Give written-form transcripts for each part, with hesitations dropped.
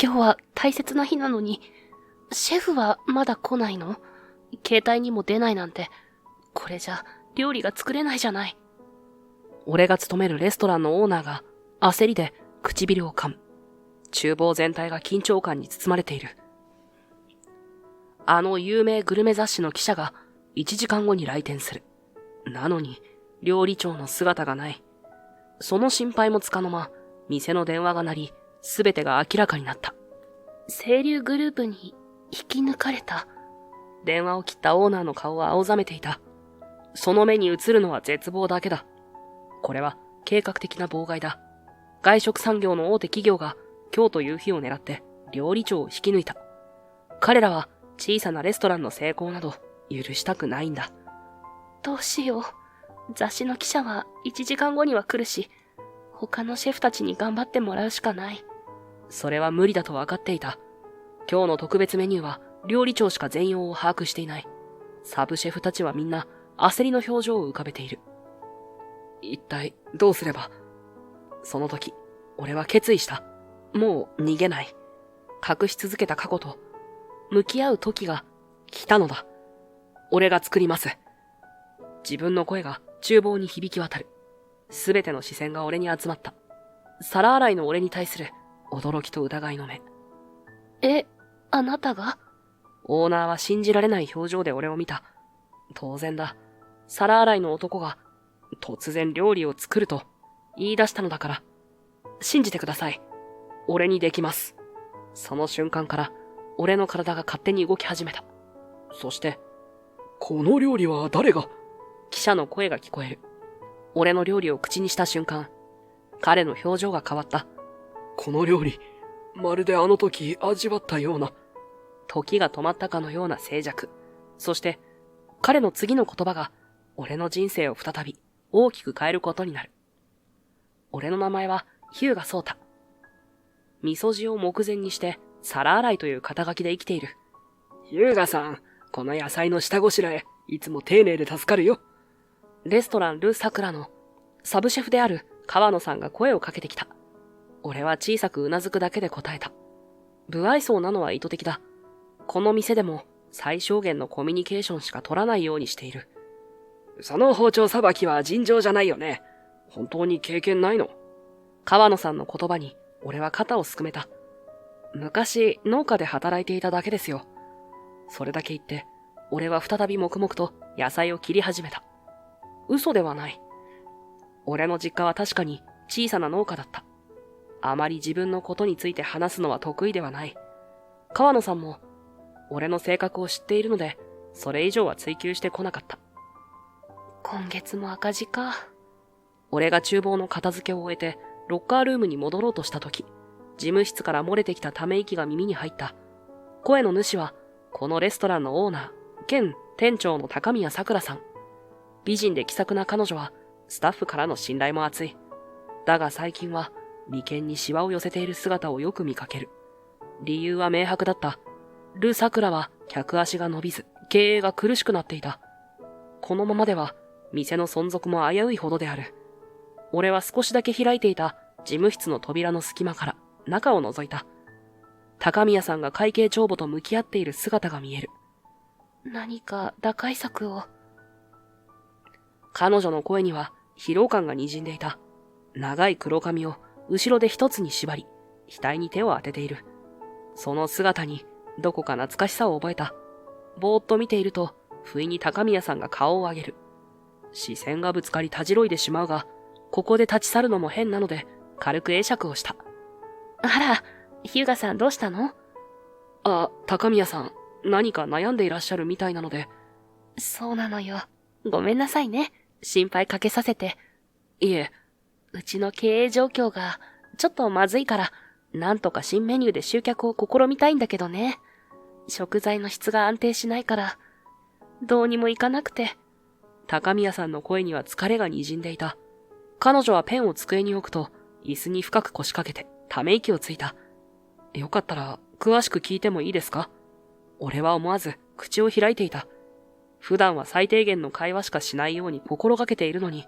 今日は大切な日なのに、シェフはまだ来ないの？携帯にも出ないなんて、これじゃ料理が作れないじゃない。俺が勤めるレストランのオーナーが焦りで唇を噛む。厨房全体が緊張感に包まれている。あの有名グルメ雑誌の記者が1時間後に来店する。なのに料理長の姿がない。その心配もつかの間、店の電話が鳴り、すべてが明らかになった。清流グループに引き抜かれた。電話を切ったオーナーの顔は青ざめていた。その目に映るのは絶望だけだ。これは計画的な妨害だ。外食産業の大手企業が今日という日を狙って料理長を引き抜いた。彼らは小さなレストランの成功など許したくないんだ。どうしよう。雑誌の記者は1時間後には来るし、他のシェフたちに頑張ってもらうしかない。それは無理だと分かっていた。今日の特別メニューは料理長しか全容を把握していない。サブシェフたちはみんな焦りの表情を浮かべている。一体どうすれば。その時、俺は決意した。もう逃げない。隠し続けた過去と向き合う時が来たのだ。俺が作ります。自分の声が厨房に響き渡る。すべての視線が俺に集まった。皿洗いの俺に対する驚きと疑いの目。あなたが？オーナーは信じられない表情で俺を見た。当然だ。皿洗いの男が突然料理を作ると言い出したのだから。信じてください。俺にできます。その瞬間から俺の体が勝手に動き始めた。そして、この料理は誰が？記者の声が聞こえる。俺の料理を口にした瞬間、彼の表情が変わった。この料理、まるであの時味わったような。時が止まったかのような静寂。そして、彼の次の言葉が、俺の人生を再び大きく変えることになる。俺の名前は、日向聡太。味噌汁を目前にして、皿洗いという肩書きで生きている。日向さん、この野菜の下ごしらえ、いつも丁寧で助かるよ。レストランル・サクラのサブシェフである川野さんが声をかけてきた。俺は小さくうなずくだけで答えた。不愛想なのは意図的だ。この店でも最小限のコミュニケーションしか取らないようにしている。その包丁さばきは尋常じゃないよね。本当に経験ないの？川野さんの言葉に俺は肩をすくめた。昔農家で働いていただけですよ。それだけ言って、俺は再び黙々と野菜を切り始めた。嘘ではない。俺の実家は確かに小さな農家だった。あまり自分のことについて話すのは得意ではない。川野さんも俺の性格を知っているので、それ以上は追求してこなかった。今月も赤字か。俺が厨房の片付けを終えてロッカールームに戻ろうとしたとき、事務室から漏れてきたため息が耳に入った。声の主はこのレストランのオーナー兼店長の高宮さくらさん。美人で気さくな彼女はスタッフからの信頼も厚い。だが最近は眉間にシワを寄せている姿をよく見かける。理由は明白だった。ル・サクラは客足が伸びず、経営が苦しくなっていた。このままでは店の存続も危ういほどである。俺は少しだけ開いていた事務室の扉の隙間から中を覗いた。高宮さんが会計帳簿と向き合っている姿が見える。何か打開策を。彼女の声には疲労感が滲んでいた。長い黒髪を後ろで一つに縛り、額に手を当てている。その姿にどこか懐かしさを覚えた。ぼーっと見ていると、不意に高宮さんが顔を上げる。視線がぶつかりたじろいでしまうが、ここで立ち去るのも変なので、軽く会釈をした。あら、日向さんどうしたの？高宮さん、何か悩んでいらっしゃるみたいなので。そうなのよ。ごめんなさいね。心配かけさせて。いえ。うちの経営状況がちょっとまずいから、なんとか新メニューで集客を試みたいんだけどね。食材の質が安定しないから、どうにもいかなくて。高宮さんの声には疲れが滲んでいた。彼女はペンを机に置くと、椅子に深く腰掛けて、ため息をついた。よかったら、詳しく聞いてもいいですか？俺は思わず口を開いていた。普段は最低限の会話しかしないように心がけているのに、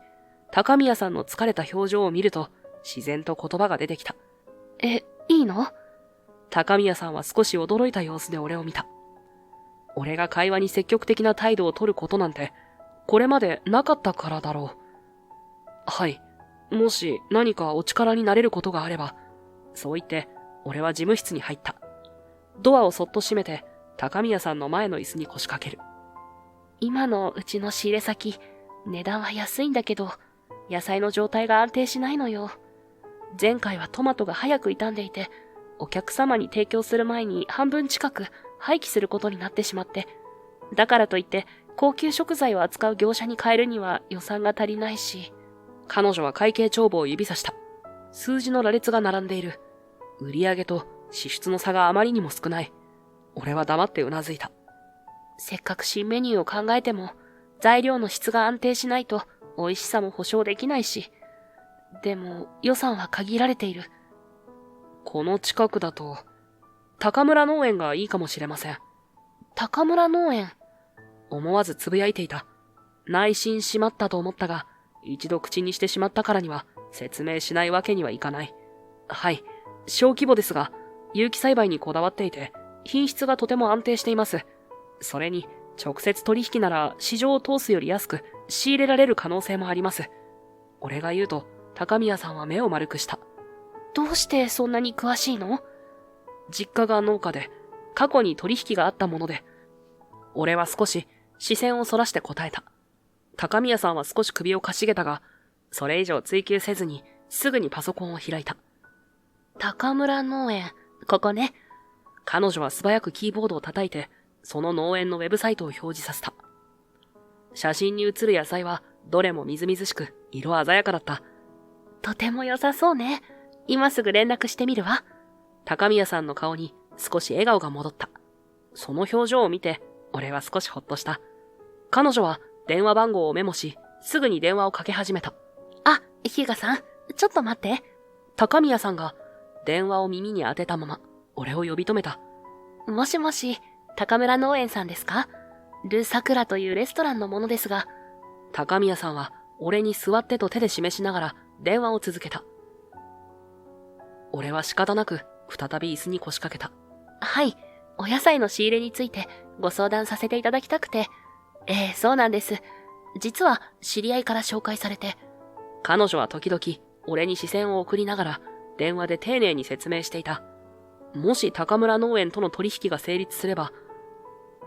高宮さんの疲れた表情を見ると、自然と言葉が出てきた。いいの？高宮さんは少し驚いた様子で俺を見た。俺が会話に積極的な態度を取ることなんて、これまでなかったからだろう。はい。もし何かお力になれることがあれば、そう言って、俺は事務室に入った。ドアをそっと閉めて、高宮さんの前の椅子に腰掛ける。今のうちの仕入れ先、値段は安いんだけど、野菜の状態が安定しないのよ。前回はトマトが早く傷んでいて、お客様に提供する前に半分近く廃棄することになってしまって。だからといって、高級食材を扱う業者に変えるには予算が足りないし。彼女は会計帳簿を指さした。数字の羅列が並んでいる。売上と支出の差があまりにも少ない。俺は黙ってうなずいた。せっかく新メニューを考えても、材料の質が安定しないと美味しさも保証できないし。でも予算は限られている。この近くだと、高村農園がいいかもしれません。高村農園。思わずつぶやいていた。内心しまったと思ったが、一度口にしてしまったからには説明しないわけにはいかない。はい、小規模ですが、有機栽培にこだわっていて、品質がとても安定しています。それに、直接取引なら市場を通すより安く仕入れられる可能性もあります。俺が言うと、高宮さんは目を丸くした。どうしてそんなに詳しいの？実家が農家で、過去に取引があったもので、俺は少し視線をそらして答えた。高宮さんは少し首をかしげたが、それ以上追求せずにすぐにパソコンを開いた。高村農園、ここね。彼女は素早くキーボードを叩いて、その農園のウェブサイトを表示させた。写真に写る野菜はどれもみずみずしく色鮮やかだった。とても良さそうね。今すぐ連絡してみるわ。高宮さんの顔に少し笑顔が戻った。その表情を見て、俺は少しほっとした。彼女は電話番号をメモし、すぐに電話をかけ始めた。あ、日向さん、ちょっと待って。高宮さんが電話を耳に当てたまま、俺を呼び止めた。もしもし、高村農園さんですか？ル・サクラというレストランのものですが。高宮さんは俺に座ってと手で示しながら電話を続けた。俺は仕方なく再び椅子に腰掛けた。はい、お野菜の仕入れについてご相談させていただきたくて。そうなんです。実は知り合いから紹介されて。彼女は時々俺に視線を送りながら電話で丁寧に説明していた。もし高村農園との取引が成立すれば、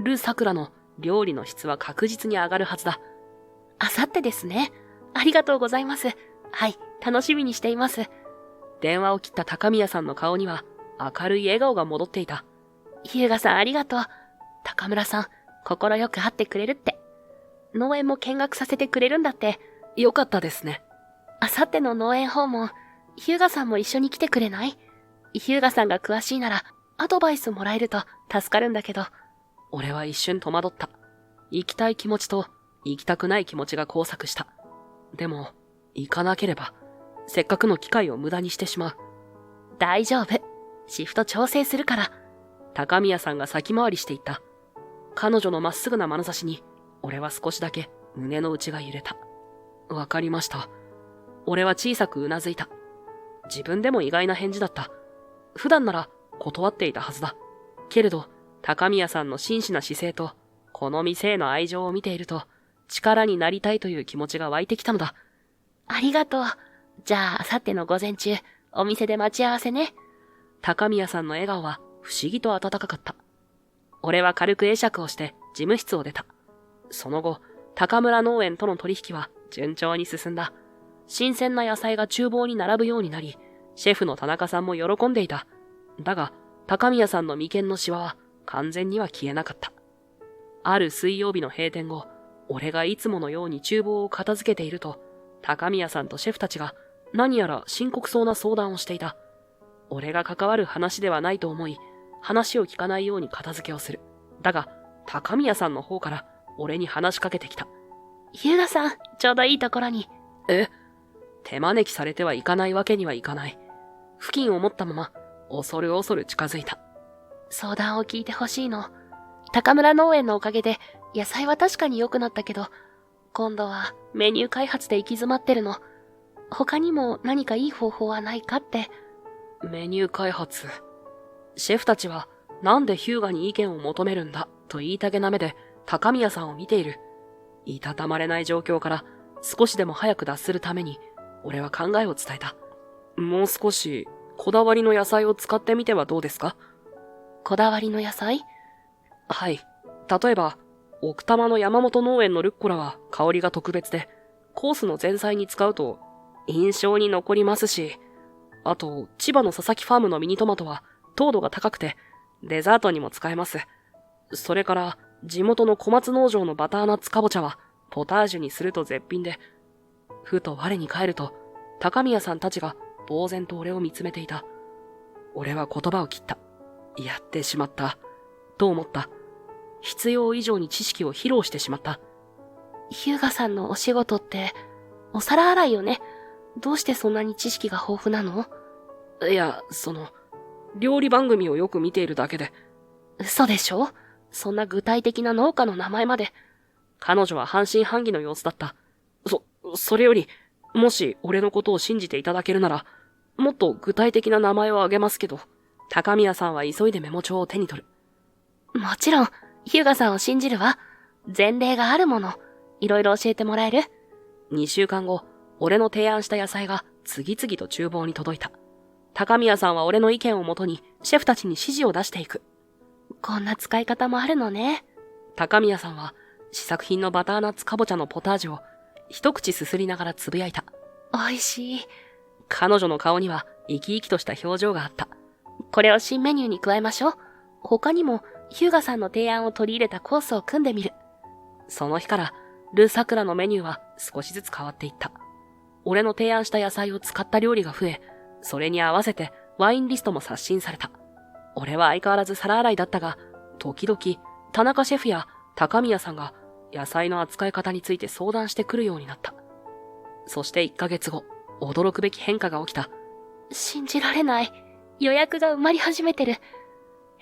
ル・サクラの料理の質は確実に上がるはずだ。あさってですね。ありがとうございます。はい、楽しみにしています。電話を切った高宮さんの顔には明るい笑顔が戻っていた。日向さんありがとう。高村さん、心よく会ってくれるって。農園も見学させてくれるんだって。よかったですね。あさっての農園訪問、日向さんも一緒に来てくれない？日向さんが詳しいならアドバイスもらえると助かるんだけど。俺は一瞬戸惑った。行きたい気持ちと行きたくない気持ちが交錯した。でも、行かなければ、せっかくの機会を無駄にしてしまう。大丈夫。シフト調整するから。高宮さんが先回りしていった。彼女のまっすぐな眼差しに、俺は少しだけ胸の内が揺れた。わかりました。俺は小さくうなずいた。自分でも意外な返事だった。普段なら断っていたはずだ。けれど、高宮さんの真摯な姿勢と、この店への愛情を見ていると、力になりたいという気持ちが湧いてきたのだ。ありがとう。じゃあ、あさっての午前中、お店で待ち合わせね。高宮さんの笑顔は不思議と温かかった。俺は軽く会釈をして事務室を出た。その後、高村農園との取引は順調に進んだ。新鮮な野菜が厨房に並ぶようになり、シェフの田中さんも喜んでいた。だが、高宮さんの眉間のシワは完全には消えなかった。ある水曜日の閉店後、俺がいつものように厨房を片付けていると、高宮さんとシェフたちが何やら深刻そうな相談をしていた。俺が関わる話ではないと思い、話を聞かないように片付けをする。だが、高宮さんの方から俺に話しかけてきた。日向さん、ちょうどいいところに。手招きされてはいかないわけにはいかない。付近を持ったまま、恐る恐る近づいた。相談を聞いてほしいの。高村農園のおかげで、野菜は確かに良くなったけど、今度はメニュー開発で行き詰まってるの。他にも何かいい方法はないかって。メニュー開発。シェフたちは、なんでヒューガに意見を求めるんだと言いたげな目で高宮さんを見ている。いたたまれない状況から少しでも早く脱するために、俺は考えを伝えた。もう少し、こだわりの野菜を使ってみてはどうですか？こだわりの野菜？はい。例えば、奥多摩の山本農園のルッコラは香りが特別で、コースの前菜に使うと印象に残りますし、あと、千葉の佐々木ファームのミニトマトは糖度が高くて、デザートにも使えます。それから、地元の小松農場のバターナッツかぼちゃは、ポタージュにすると絶品で、ふと我に返ると、高宮さんたちが呆然と俺を見つめていた。俺は言葉を切った。やってしまった。と思った。必要以上に知識を披露してしまった。ヒューガさんのお仕事って、お皿洗いよね。どうしてそんなに知識が豊富なの？いや、料理番組をよく見ているだけで。嘘でしょ？そんな具体的な農家の名前まで。彼女は半信半疑の様子だった。それより、もし俺のことを信じていただけるなら、もっと具体的な名前を挙げますけど、高宮さんは急いでメモ帳を手に取る。もちろん、ヒューガさんを信じるわ。前例があるもの。いろいろ教えてもらえる？2週間後、俺の提案した野菜が次々と厨房に届いた。高宮さんは俺の意見をもとにシェフたちに指示を出していく。こんな使い方もあるのね。高宮さんは試作品のバターナッツかぼちゃのポタージュを一口すすりながらつぶやいた。美味しい。彼女の顔には生き生きとした表情があった。これを新メニューに加えましょう。他にもヒューガさんの提案を取り入れたコースを組んでみる。その日からル・サクラのメニューは少しずつ変わっていった。俺の提案した野菜を使った料理が増え、それに合わせてワインリストも刷新された。俺は相変わらず皿洗いだったが、時々田中シェフや高宮さんが野菜の扱い方について相談してくるようになった。そして1ヶ月後、驚くべき変化が起きた。信じられない。予約が埋まり始めてる。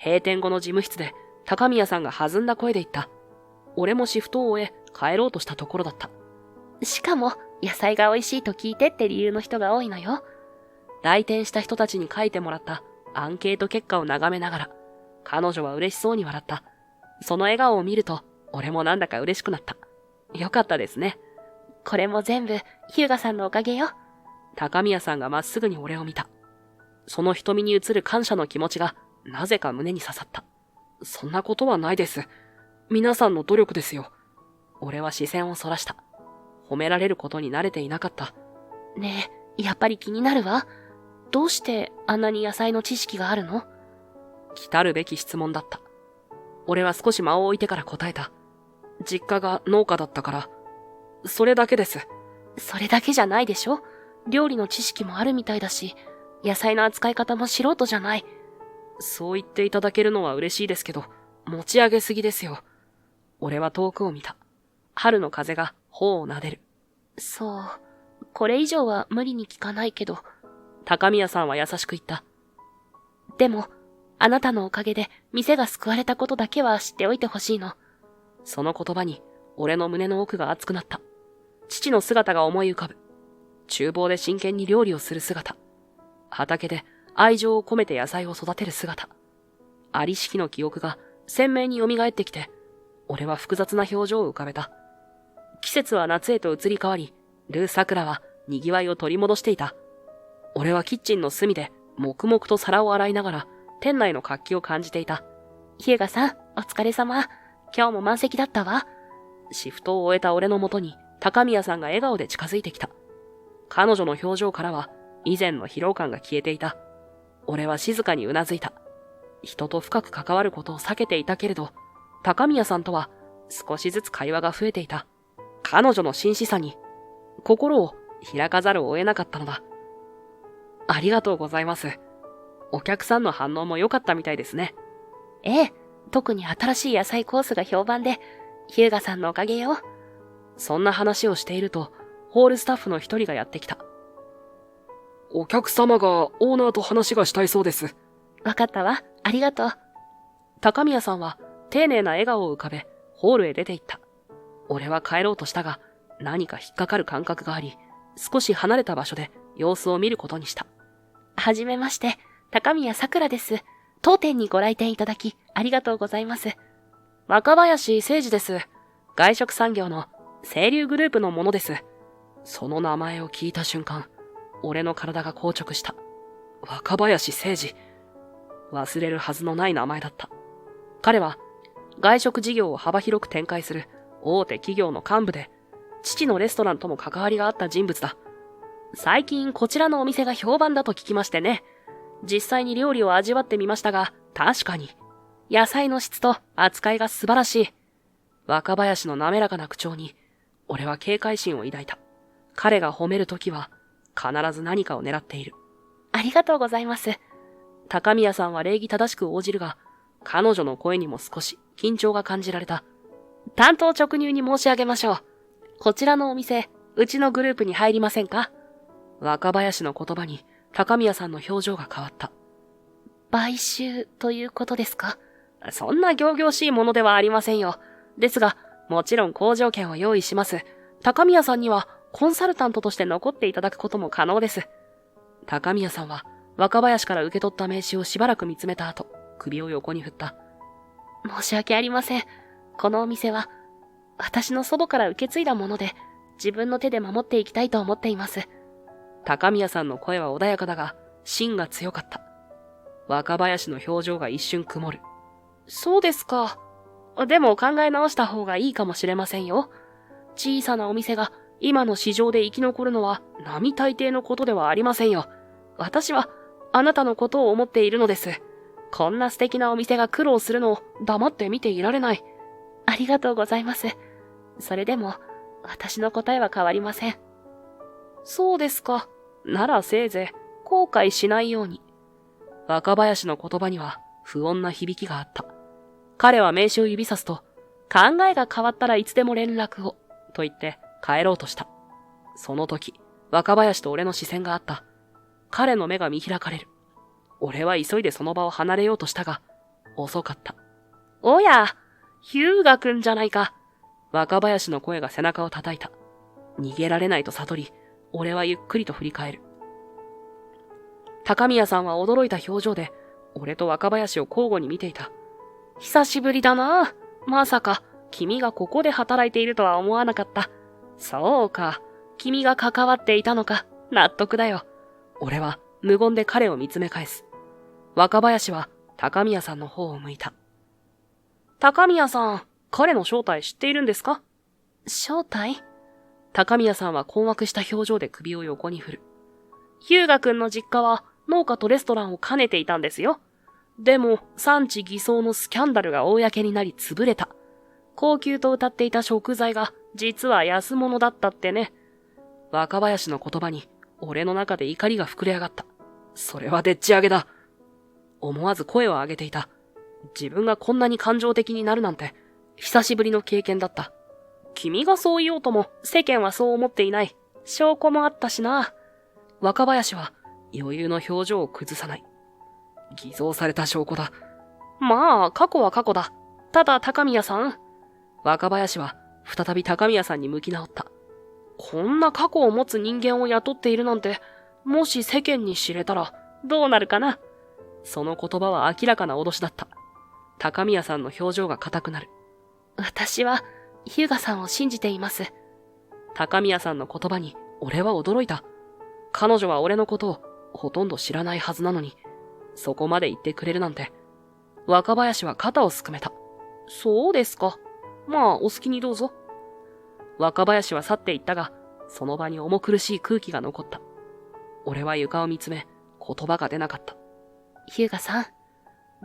閉店後の事務室で高宮さんが弾んだ声で言った。俺もシフトを終え帰ろうとしたところだった。しかも野菜が美味しいと聞いてって理由の人が多いのよ。来店した人たちに書いてもらったアンケート結果を眺めながら、彼女は嬉しそうに笑った。その笑顔を見ると俺もなんだか嬉しくなった。よかったですね。これも全部ヒューガさんのおかげよ。高宮さんがまっすぐに俺を見た。その瞳に映る感謝の気持ちがなぜか胸に刺さった。そんなことはないです。皆さんの努力ですよ。俺は視線をそらした。褒められることに慣れていなかった。ねえ、やっぱり気になるわ。どうしてあんなに野菜の知識があるの？来たるべき質問だった。俺は少し間を置いてから答えた。実家が農家だったから、それだけです。それだけじゃないでしょ？料理の知識もあるみたいだし、野菜の扱い方も素人じゃない。そう言っていただけるのは嬉しいですけど、持ち上げすぎですよ。俺は遠くを見た。春の風が頬を撫でる。そう。これ以上は無理に聞かないけど。高宮さんは優しく言った。でも、あなたのおかげで店が救われたことだけは知っておいてほしいの。その言葉に俺の胸の奥が熱くなった。父の姿が思い浮かぶ。厨房で真剣に料理をする姿。畑で愛情を込めて野菜を育てる姿。ありしきの記憶が鮮明に蘇ってきて、俺は複雑な表情を浮かべた。季節は夏へと移り変わり、ル・サクラは賑わいを取り戻していた。俺はキッチンの隅で黙々と皿を洗いながら店内の活気を感じていた。ヒューガさん、お疲れ様。今日も満席だったわ。シフトを終えた俺のもとに高宮さんが笑顔で近づいてきた。彼女の表情からは以前の疲労感が消えていた。俺は静かにうなずいた。人と深く関わることを避けていたけれど、高宮さんとは少しずつ会話が増えていた。彼女の真摯さに心を開かざるを得なかったのだ。ありがとうございます。お客さんの反応も良かったみたいですね。ええ、特に新しい野菜コースが評判で、ヒューガさんのおかげよ。そんな話をしていると、ホールスタッフの一人がやってきた。お客様がオーナーと話がしたいそうです。わかったわ。ありがとう。高宮さんは丁寧な笑顔を浮かべ、ホールへ出て行った。俺は帰ろうとしたが、何か引っかかる感覚があり、少し離れた場所で様子を見ることにした。はじめまして、高宮さくらです。当店にご来店いただき、ありがとうございます。若林誠二です。外食産業の清流グループのものです。その名前を聞いた瞬間、俺の体が硬直した。若林誠二。忘れるはずのない名前だった。彼は、外食事業を幅広く展開する大手企業の幹部で、父のレストランとも関わりがあった人物だ。最近こちらのお店が評判だと聞きましてね。実際に料理を味わってみましたが、確かに、野菜の質と扱いが素晴らしい。若林の滑らかな口調に、俺は警戒心を抱いた。彼が褒めるときは、必ず何かを狙っている。ありがとうございます。高宮さんは礼儀正しく応じるが、彼女の声にも少し緊張が感じられた。単刀直入に申し上げましょう。こちらのお店、うちのグループに入りませんか？若林の言葉に高宮さんの表情が変わった。買収ということですか？そんな仰々しいものではありませんよ。ですが、もちろん好条件を用意します。高宮さんにはコンサルタントとして残っていただくことも可能です。高宮さんは若林から受け取った名刺をしばらく見つめた後、首を横に振った。申し訳ありません。このお店は、私の祖母から受け継いだもので、自分の手で守っていきたいと思っています。高宮さんの声は穏やかだが、芯が強かった。若林の表情が一瞬曇る。そうですか。でも考え直した方がいいかもしれませんよ。小さなお店が今の市場で生き残るのは並大抵のことではありませんよ。私はあなたのことを思っているのです。こんな素敵なお店が苦労するのを黙って見ていられない。ありがとうございます。それでも私の答えは変わりません。そうですか。ならせいぜい後悔しないように。若林の言葉には不穏な響きがあった。彼は名刺を指さすと、考えが変わったらいつでも連絡を、と言って帰ろうとした。その時、若林と俺の視線があった。彼の目が見開かれる。俺は急いでその場を離れようとしたが、遅かった。おや、ヒューガくんじゃないか。若林の声が背中を叩いた。逃げられないと悟り、俺はゆっくりと振り返る。高宮さんは驚いた表情で、俺と若林を交互に見ていた。久しぶりだな。まさか、君がここで働いているとは思わなかった。そうか、君が関わっていたのか。納得だよ。俺は無言で彼を見つめ返す。若林は高宮さんの方を向いた。高宮さん、彼の正体知っているんですか？正体？高宮さんは困惑した表情で首を横に振る。ヒューガ君の実家は農家とレストランを兼ねていたんですよ。でも、産地偽装のスキャンダルが公になり潰れた。高級と謳っていた食材が実は安物だったってね。若林の言葉に俺の中で怒りが膨れ上がった。それはでっち上げだ。思わず声を上げていた。自分がこんなに感情的になるなんて久しぶりの経験だった。君がそう言おうとも世間はそう思っていない。証拠もあったしな。若林は余裕の表情を崩さない。偽造された証拠だ。まあ、過去は過去だ。ただ高宮さん。若林は再び高宮さんに向き直った。こんな過去を持つ人間を雇っているなんて、もし世間に知れたらどうなるかな。その言葉は明らかな脅しだった。高宮さんの表情が硬くなる。私はヒューガさんを信じています。高宮さんの言葉に俺は驚いた。彼女は俺のことをほとんど知らないはずなのに、そこまで言ってくれるなんて。若林は肩をすくめた。そうですか。まあ、お好きにどうぞ。若林は去っていったが、その場に重苦しい空気が残った。俺は床を見つめ、言葉が出なかった。ヒューガさん。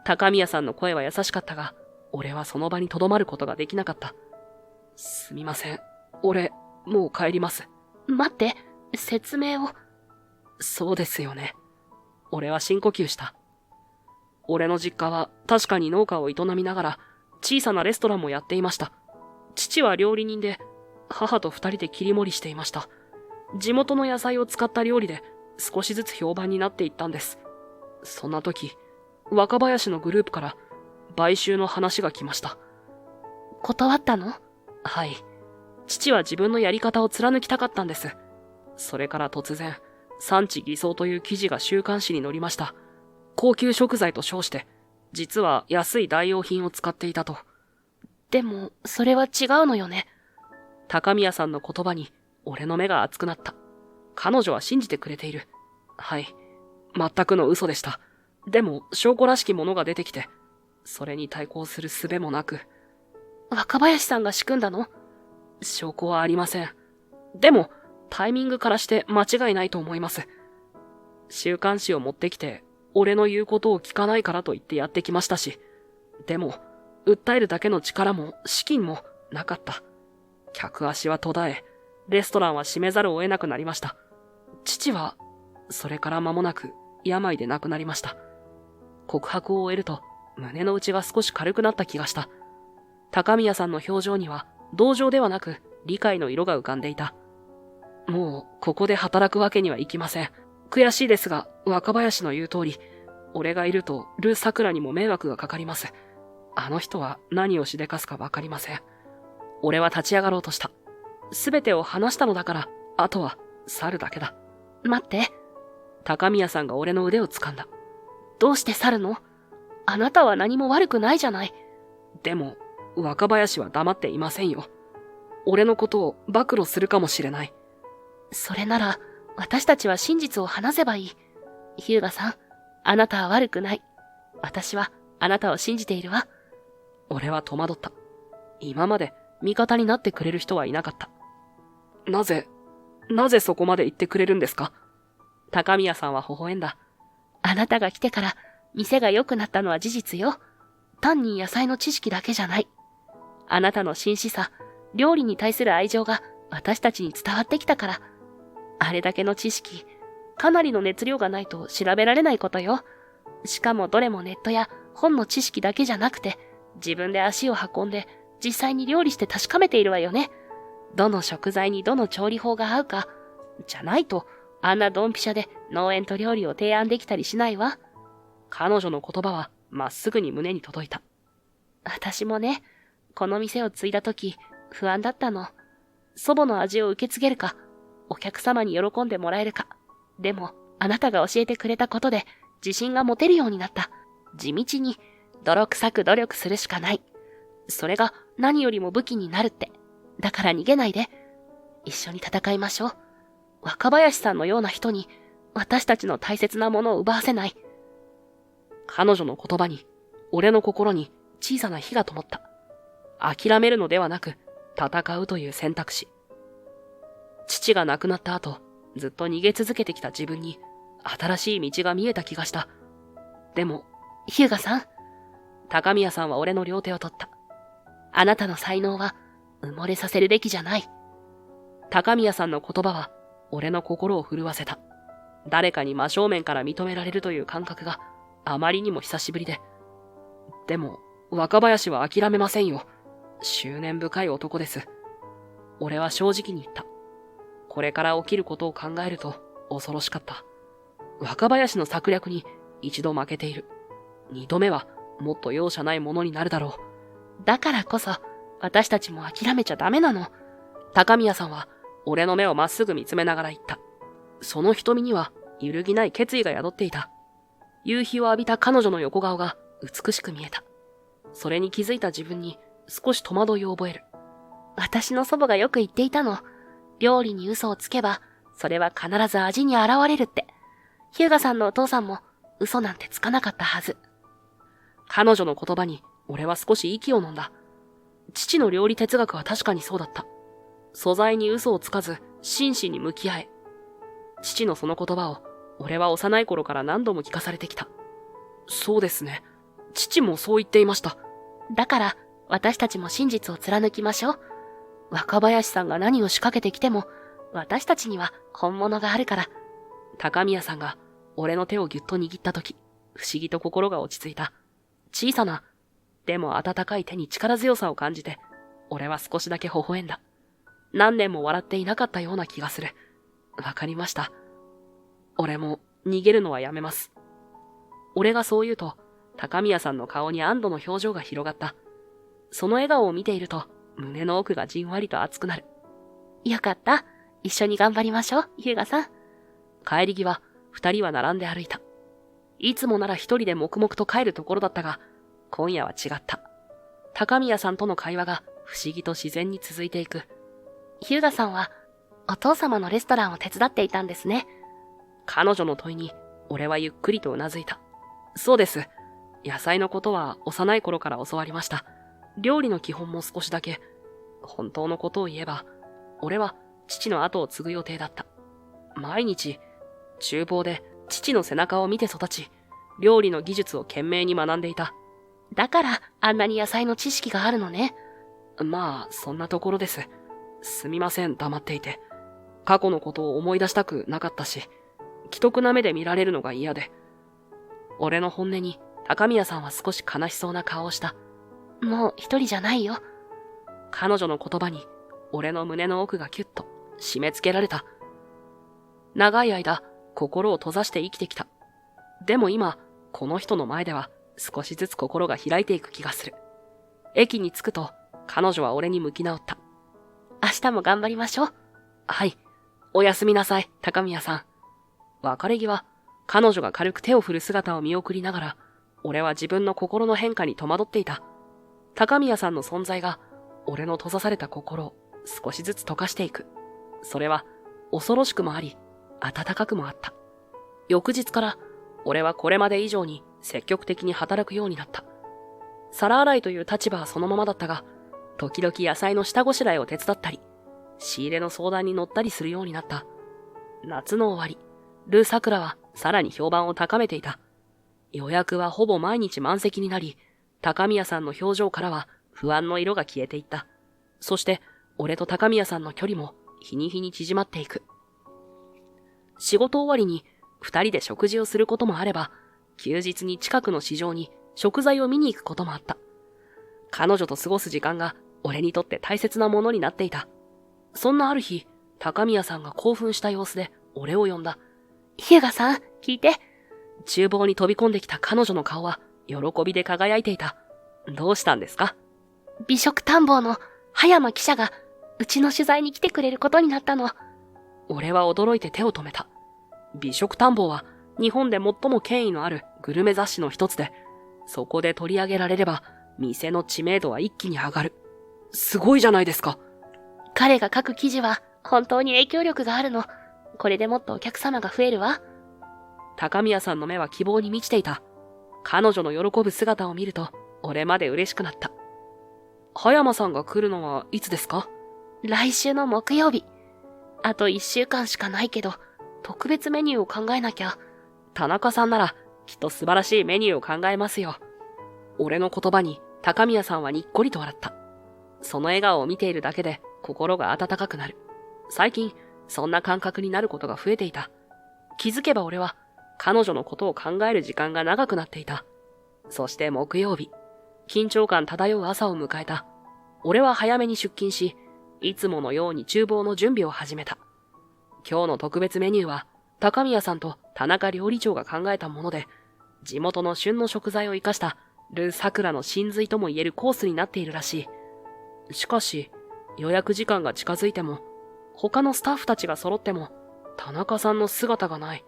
高宮さんの声は優しかったが、俺はその場に留まることができなかった。すみません。俺、もう帰ります。待って、説明を。そうですよね。俺は深呼吸した。俺の実家は確かに農家を営みながら小さなレストランもやっていました。父は料理人で、母と二人で切り盛りしていました。地元の野菜を使った料理で少しずつ評判になっていったんです。そんな時、若林のグループから買収の話が来ました。断ったの？はい。父は自分のやり方を貫きたかったんです。それから突然、産地偽装という記事が週刊誌に載りました。高級食材と称して、実は安い代用品を使っていたと。でも、それは違うのよね。高宮さんの言葉に、俺の目が熱くなった。彼女は信じてくれている。はい。全くの嘘でした。でも、証拠らしきものが出てきて、それに対抗する術もなく。若林さんが仕組んだの？証拠はありません。でも、タイミングからして間違いないと思います。週刊誌を持ってきて、俺の言うことを聞かないからと言ってやってきましたし。でも、訴えるだけの力も資金もなかった。客足は途絶え、レストランは閉めざるを得なくなりました。父は、それから間もなく病で亡くなりました。告白を終えると胸の内が少し軽くなった気がした。高宮さんの表情には同情ではなく理解の色が浮かんでいた。もうここで働くわけにはいきません。悔しいですが若林の言う通り、俺がいるとル・サクラにも迷惑がかかります。あの人は何をしでかすかわかりません。俺は立ち上がろうとした。すべてを話したのだから、あとは去るだけだ。待って。高宮さんが俺の腕を掴んだ。どうして去るの？あなたは何も悪くないじゃない。でも、若林は黙っていませんよ。俺のことを暴露するかもしれない。それなら、私たちは真実を話せばいい。日向さん、あなたは悪くない。私はあなたを信じているわ。俺は戸惑った。今まで味方になってくれる人はいなかった。なぜそこまで言ってくれるんですか？高宮さんは微笑んだ。あなたが来てから店が良くなったのは事実よ。単に野菜の知識だけじゃない。あなたの真摯さ、料理に対する愛情が私たちに伝わってきたから。あれだけの知識、かなりの熱量がないと調べられないことよ。しかもどれもネットや本の知識だけじゃなくて、自分で足を運んで実際に料理して確かめているわよね。どの食材にどの調理法が合うか。じゃないと、あんなドンピシャで農園と料理を提案できたりしないわ。彼女の言葉はまっすぐに胸に届いた。私もね、この店を継いだ時、不安だったの。祖母の味を受け継げるか、お客様に喜んでもらえるか。でも、あなたが教えてくれたことで、自信が持てるようになった。地道に、泥臭く努力するしかない。それが何よりも武器になるって。だから逃げないで。一緒に戦いましょう。若林さんのような人に、私たちの大切なものを奪わせない。彼女の言葉に、俺の心に小さな火が灯った。諦めるのではなく、戦うという選択肢。父が亡くなった後、ずっと逃げ続けてきた自分に、新しい道が見えた気がした。でも、日向さん。高宮さんは俺の両手を取った。あなたの才能は、埋もれさせるべきじゃない。高宮さんの言葉は、俺の心を震わせた。誰かに真正面から認められるという感覚があまりにも久しぶりで。でも、若林は諦めませんよ。執念深い男です。俺は正直に言った。これから起きることを考えると恐ろしかった。若林の策略に一度負けている。二度目はもっと容赦ないものになるだろう。だからこそ、私たちも諦めちゃダメなの。高宮さんは俺の目をまっすぐ見つめながら言った。その瞳には揺るぎない決意が宿っていた。夕日を浴びた彼女の横顔が美しく見えた。それに気づいた自分に少し戸惑いを覚える。私の祖母がよく言っていたの。料理に嘘をつけば、それは必ず味に現れるって。日向さんのお父さんも嘘なんてつかなかったはず。彼女の言葉に俺は少し息を飲んだ。父の料理哲学は確かにそうだった。素材に嘘をつかず真摯に向き合え。父のその言葉を俺は幼い頃から何度も聞かされてきた。そうですね。父もそう言っていました。だから私たちも真実を貫きましょう。若林さんが何を仕掛けてきても私たちには本物があるから。高宮さんが俺の手をぎゅっと握ったとき、不思議と心が落ち着いた。小さな、でも温かい手に力強さを感じて、俺は少しだけ微笑んだ。何年も笑っていなかったような気がする。わかりました。俺も逃げるのはやめます。俺がそう言うと、高宮さんの顔に安堵の表情が広がった。その笑顔を見ていると、胸の奥がじんわりと熱くなる。よかった。一緒に頑張りましょう、日向さん。帰り際、二人は並んで歩いた。いつもなら一人で黙々と帰るところだったが、今夜は違った。高宮さんとの会話が不思議と自然に続いていく。日向さんは、お父様のレストランを手伝っていたんですね。彼女の問いに、俺はゆっくりとうなずいた。そうです。野菜のことは幼い頃から教わりました。料理の基本も少しだけ。本当のことを言えば、俺は父の後を継ぐ予定だった。毎日、厨房で父の背中を見て育ち、料理の技術を懸命に学んでいた。だから、あんなに野菜の知識があるのね。まあ、そんなところです。すみません、黙っていて。過去のことを思い出したくなかったし、奇特な目で見られるのが嫌で。俺の本音に、高宮さんは少し悲しそうな顔をした。もう一人じゃないよ。彼女の言葉に、俺の胸の奥がキュッと締め付けられた。長い間、心を閉ざして生きてきた。でも今、この人の前では、少しずつ心が開いていく気がする。駅に着くと、彼女は俺に向き直った。明日も頑張りましょう。はい。おやすみなさい、高宮さん。別れ際、彼女が軽く手を振る姿を見送りながら、俺は自分の心の変化に戸惑っていた。高宮さんの存在が、俺の閉ざされた心を少しずつ溶かしていく。それは、恐ろしくもあり、温かくもあった。翌日から、俺はこれまで以上に積極的に働くようになった。皿洗いという立場はそのままだったが、時々野菜の下ごしらえを手伝ったり、仕入れの相談に乗ったりするようになった。夏の終わり、ル・サクラはさらに評判を高めていた。予約はほぼ毎日満席になり、高宮さんの表情からは不安の色が消えていった。そして、俺と高宮さんの距離も日に日に縮まっていく。仕事終わりに二人で食事をすることもあれば、休日に近くの市場に食材を見に行くこともあった。彼女と過ごす時間が俺にとって大切なものになっていた。そんなある日、高宮さんが興奮した様子で俺を呼んだ。日向さん、聞いて。厨房に飛び込んできた彼女の顔は喜びで輝いていた。どうしたんですか？美食探訪の葉山記者がうちの取材に来てくれることになったの。俺は驚いて手を止めた。美食探訪は日本で最も権威のあるグルメ雑誌の一つで、そこで取り上げられれば店の知名度は一気に上がる。すごいじゃないですか。彼が書く記事は本当に影響力があるの。これでもっとお客様が増えるわ。高宮さんの目は希望に満ちていた。彼女の喜ぶ姿を見ると、俺まで嬉しくなった。葉山さんが来るのはいつですか？来週の木曜日。あと1週間しかないけど、特別メニューを考えなきゃ。田中さんなら、きっと素晴らしいメニューを考えますよ。俺の言葉に、高宮さんはにっこりと笑った。その笑顔を見ているだけで、心が温かくなる。最近、そんな感覚になることが増えていた。気づけば俺は、彼女のことを考える時間が長くなっていた。そして木曜日、緊張感漂う朝を迎えた。俺は早めに出勤し、いつものように厨房の準備を始めた。今日の特別メニューは、高宮さんと田中料理長が考えたもので、地元の旬の食材を生かしたル・サクラの真髄とも言えるコースになっているらしい。しかし、予約時間が近づいても、他のスタッフたちが揃っても、田中さんの姿がない。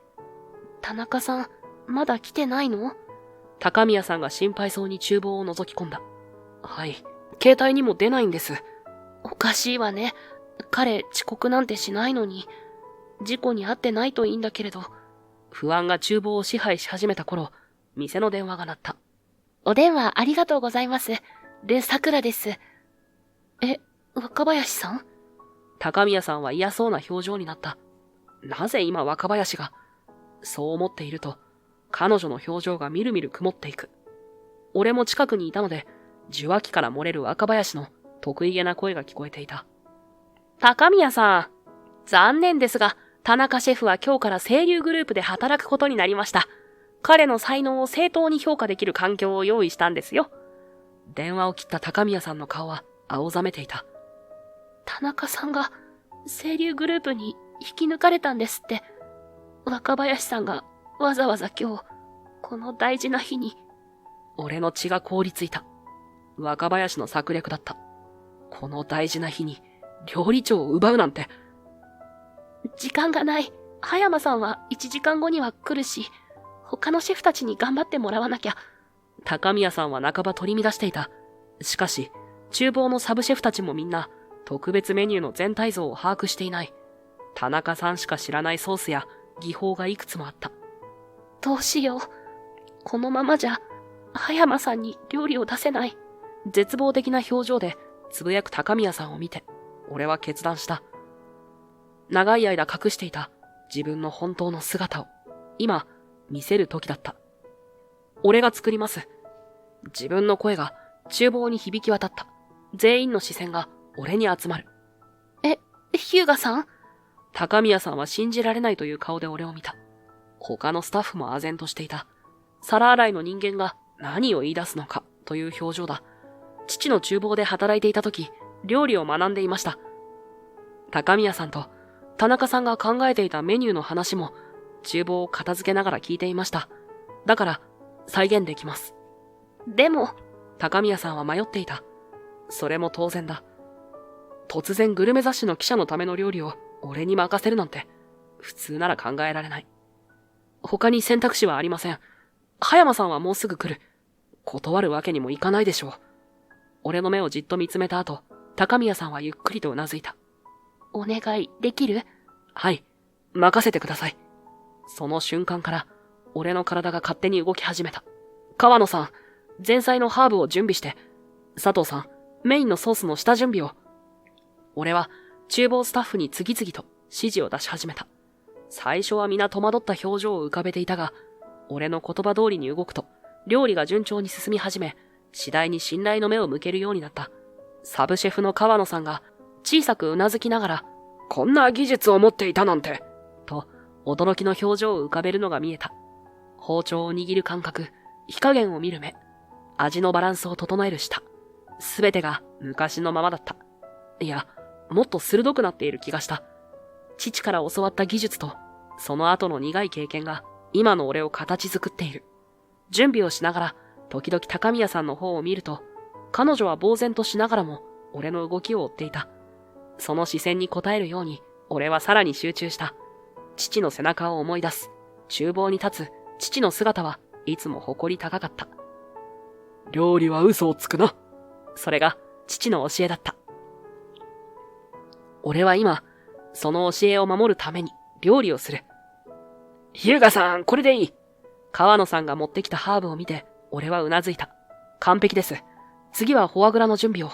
田中さん、まだ来てないの？高宮さんが心配そうに厨房を覗き込んだ。はい、携帯にも出ないんです。おかしいわね。彼、遅刻なんてしないのに。事故に遭ってないといいんだけれど。不安が厨房を支配し始めた頃、店の電話が鳴った。お電話ありがとうございます。ル・サクラです。若林さん？高宮さんは嫌そうな表情になった。なぜ今若林が？そう思っていると、彼女の表情がみるみる曇っていく。俺も近くにいたので、受話器から漏れる若林の得意げな声が聞こえていた。高宮さん、残念ですが、田中シェフは今日から清流グループで働くことになりました。彼の才能を正当に評価できる環境を用意したんですよ。電話を切った高宮さんの顔は青ざめていた。田中さんが清流グループに引き抜かれたんですって。若林さんがわざわざ今日、この大事な日に。俺の血が凍りついた。若林の策略だった。この大事な日に料理長を奪うなんて。時間がない。葉山さんは1時間後には来るし、他のシェフたちに頑張ってもらわなきゃ。高宮さんは半ば取り乱していた。しかし、厨房のサブシェフたちもみんな、特別メニューの全体像を把握していない。田中さんしか知らないソースや技法がいくつもあった。どうしよう。このままじゃ、葉山さんに料理を出せない。絶望的な表情でつぶやく高宮さんを見て、俺は決断した。長い間隠していた自分の本当の姿を、今、見せる時だった。俺が作ります。自分の声が厨房に響き渡った。全員の視線が俺に集まる。ヒューガさん？高宮さんは信じられないという顔で俺を見た。他のスタッフも唖然としていた。皿洗いの人間が何を言い出すのかという表情だ。父の厨房で働いていた時、料理を学んでいました。高宮さんと田中さんが考えていたメニューの話も厨房を片付けながら聞いていました。だから再現できます。でも、高宮さんは迷っていた。それも当然だ。突然グルメ雑誌の記者のための料理を俺に任せるなんて普通なら考えられない。他に選択肢はありません。葉山さんはもうすぐ来る。断るわけにもいかないでしょう。俺の目をじっと見つめた後、高宮さんはゆっくりとうなずいた。お願いできる？はい、任せてください。その瞬間から俺の体が勝手に動き始めた。川野さん、前菜のハーブを準備して。佐藤さん、メインのソースの下準備を。俺は厨房スタッフに次々と指示を出し始めた。最初は皆戸惑った表情を浮かべていたが、俺の言葉通りに動くと料理が順調に進み始め、次第に信頼の目を向けるようになった。サブシェフの川野さんが小さくうなずきながら、こんな技術を持っていたなんて、と驚きの表情を浮かべるのが見えた。包丁を握る感覚、火加減を見る目、味のバランスを整える舌、すべてが昔のままだった。いや、もっと鋭くなっている気がした。父から教わった技術と、その後の苦い経験が今の俺を形作っている。準備をしながら、時々高宮さんの方を見ると、彼女は呆然としながらも俺の動きを追っていた。その視線に応えるように、俺はさらに集中した。父の背中を思い出す。厨房に立つ父の姿はいつも誇り高かった。料理は嘘をつくな。それが父の教えだった。俺は今、その教えを守るために料理をする。日向さん、これでいい。川野さんが持ってきたハーブを見て、俺はうなずいた。完璧です。次はフォアグラの準備を。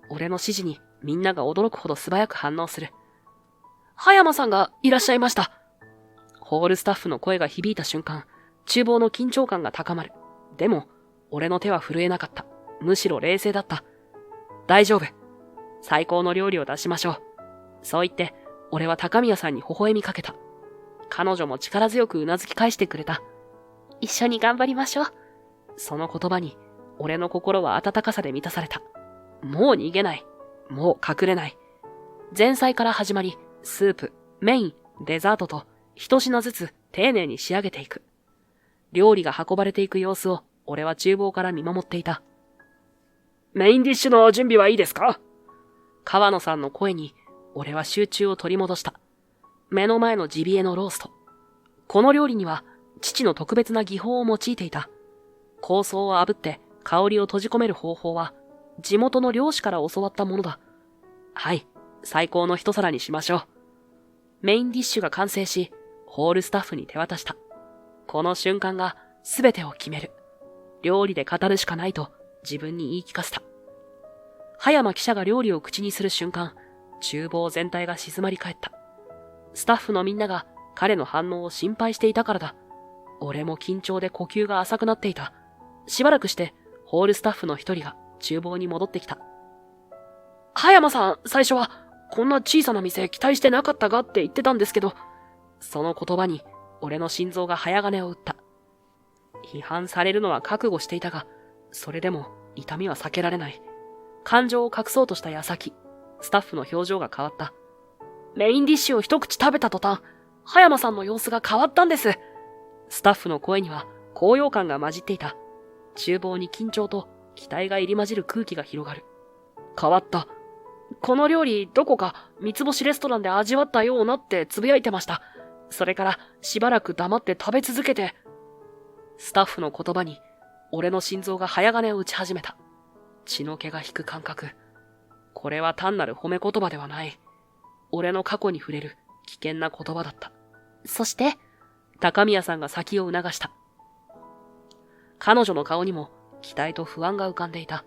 俺の指示にみんなが驚くほど素早く反応する。葉山さんがいらっしゃいました。ホールスタッフの声が響いた瞬間、厨房の緊張感が高まる。でも、俺の手は震えなかった。むしろ冷静だった。大丈夫。最高の料理を出しましょう。そう言って、俺は高宮さんに微笑みかけた。彼女も力強くうなずき返してくれた。一緒に頑張りましょう。その言葉に、俺の心は温かさで満たされた。もう逃げない。もう隠れない。前菜から始まり、スープ、メイン、デザートと、一品ずつ丁寧に仕上げていく。料理が運ばれていく様子を、俺は厨房から見守っていた。メインディッシュの準備はいいですか？川野さんの声に、俺は集中を取り戻した。目の前のジビエのロースト。この料理には、父の特別な技法を用いていた。香草を炙って香りを閉じ込める方法は、地元の漁師から教わったものだ。はい、最高の一皿にしましょう。メインディッシュが完成し、ホールスタッフに手渡した。この瞬間が全てを決める。料理で語るしかないと自分に言い聞かせた。葉山記者が料理を口にする瞬間、厨房全体が静まり返った。スタッフのみんなが彼の反応を心配していたからだ。俺も緊張で呼吸が浅くなっていた。しばらくして、ホールスタッフの一人が厨房に戻ってきた。葉山さん、最初は、こんな小さな店期待してなかったがって言ってたんですけど、その言葉に、俺の心臓が早金を打った。批判されるのは覚悟していたが、それでも痛みは避けられない。感情を隠そうとした矢先、スタッフの表情が変わった。メインディッシュを一口食べた途端、葉山さんの様子が変わったんです。スタッフの声には高揚感が混じっていた。厨房に緊張と期待が入り混じる空気が広がる。変わった。この料理どこか三つ星レストランで味わったようなってつぶやいてました。それからしばらく黙って食べ続けて。スタッフの言葉に、俺の心臓が早金を打ち始めた。血の気が引く感覚。これは単なる褒め言葉ではない。俺の過去に触れる危険な言葉だった。そして、高宮さんが先を促した。彼女の顔にも期待と不安が浮かんでいた。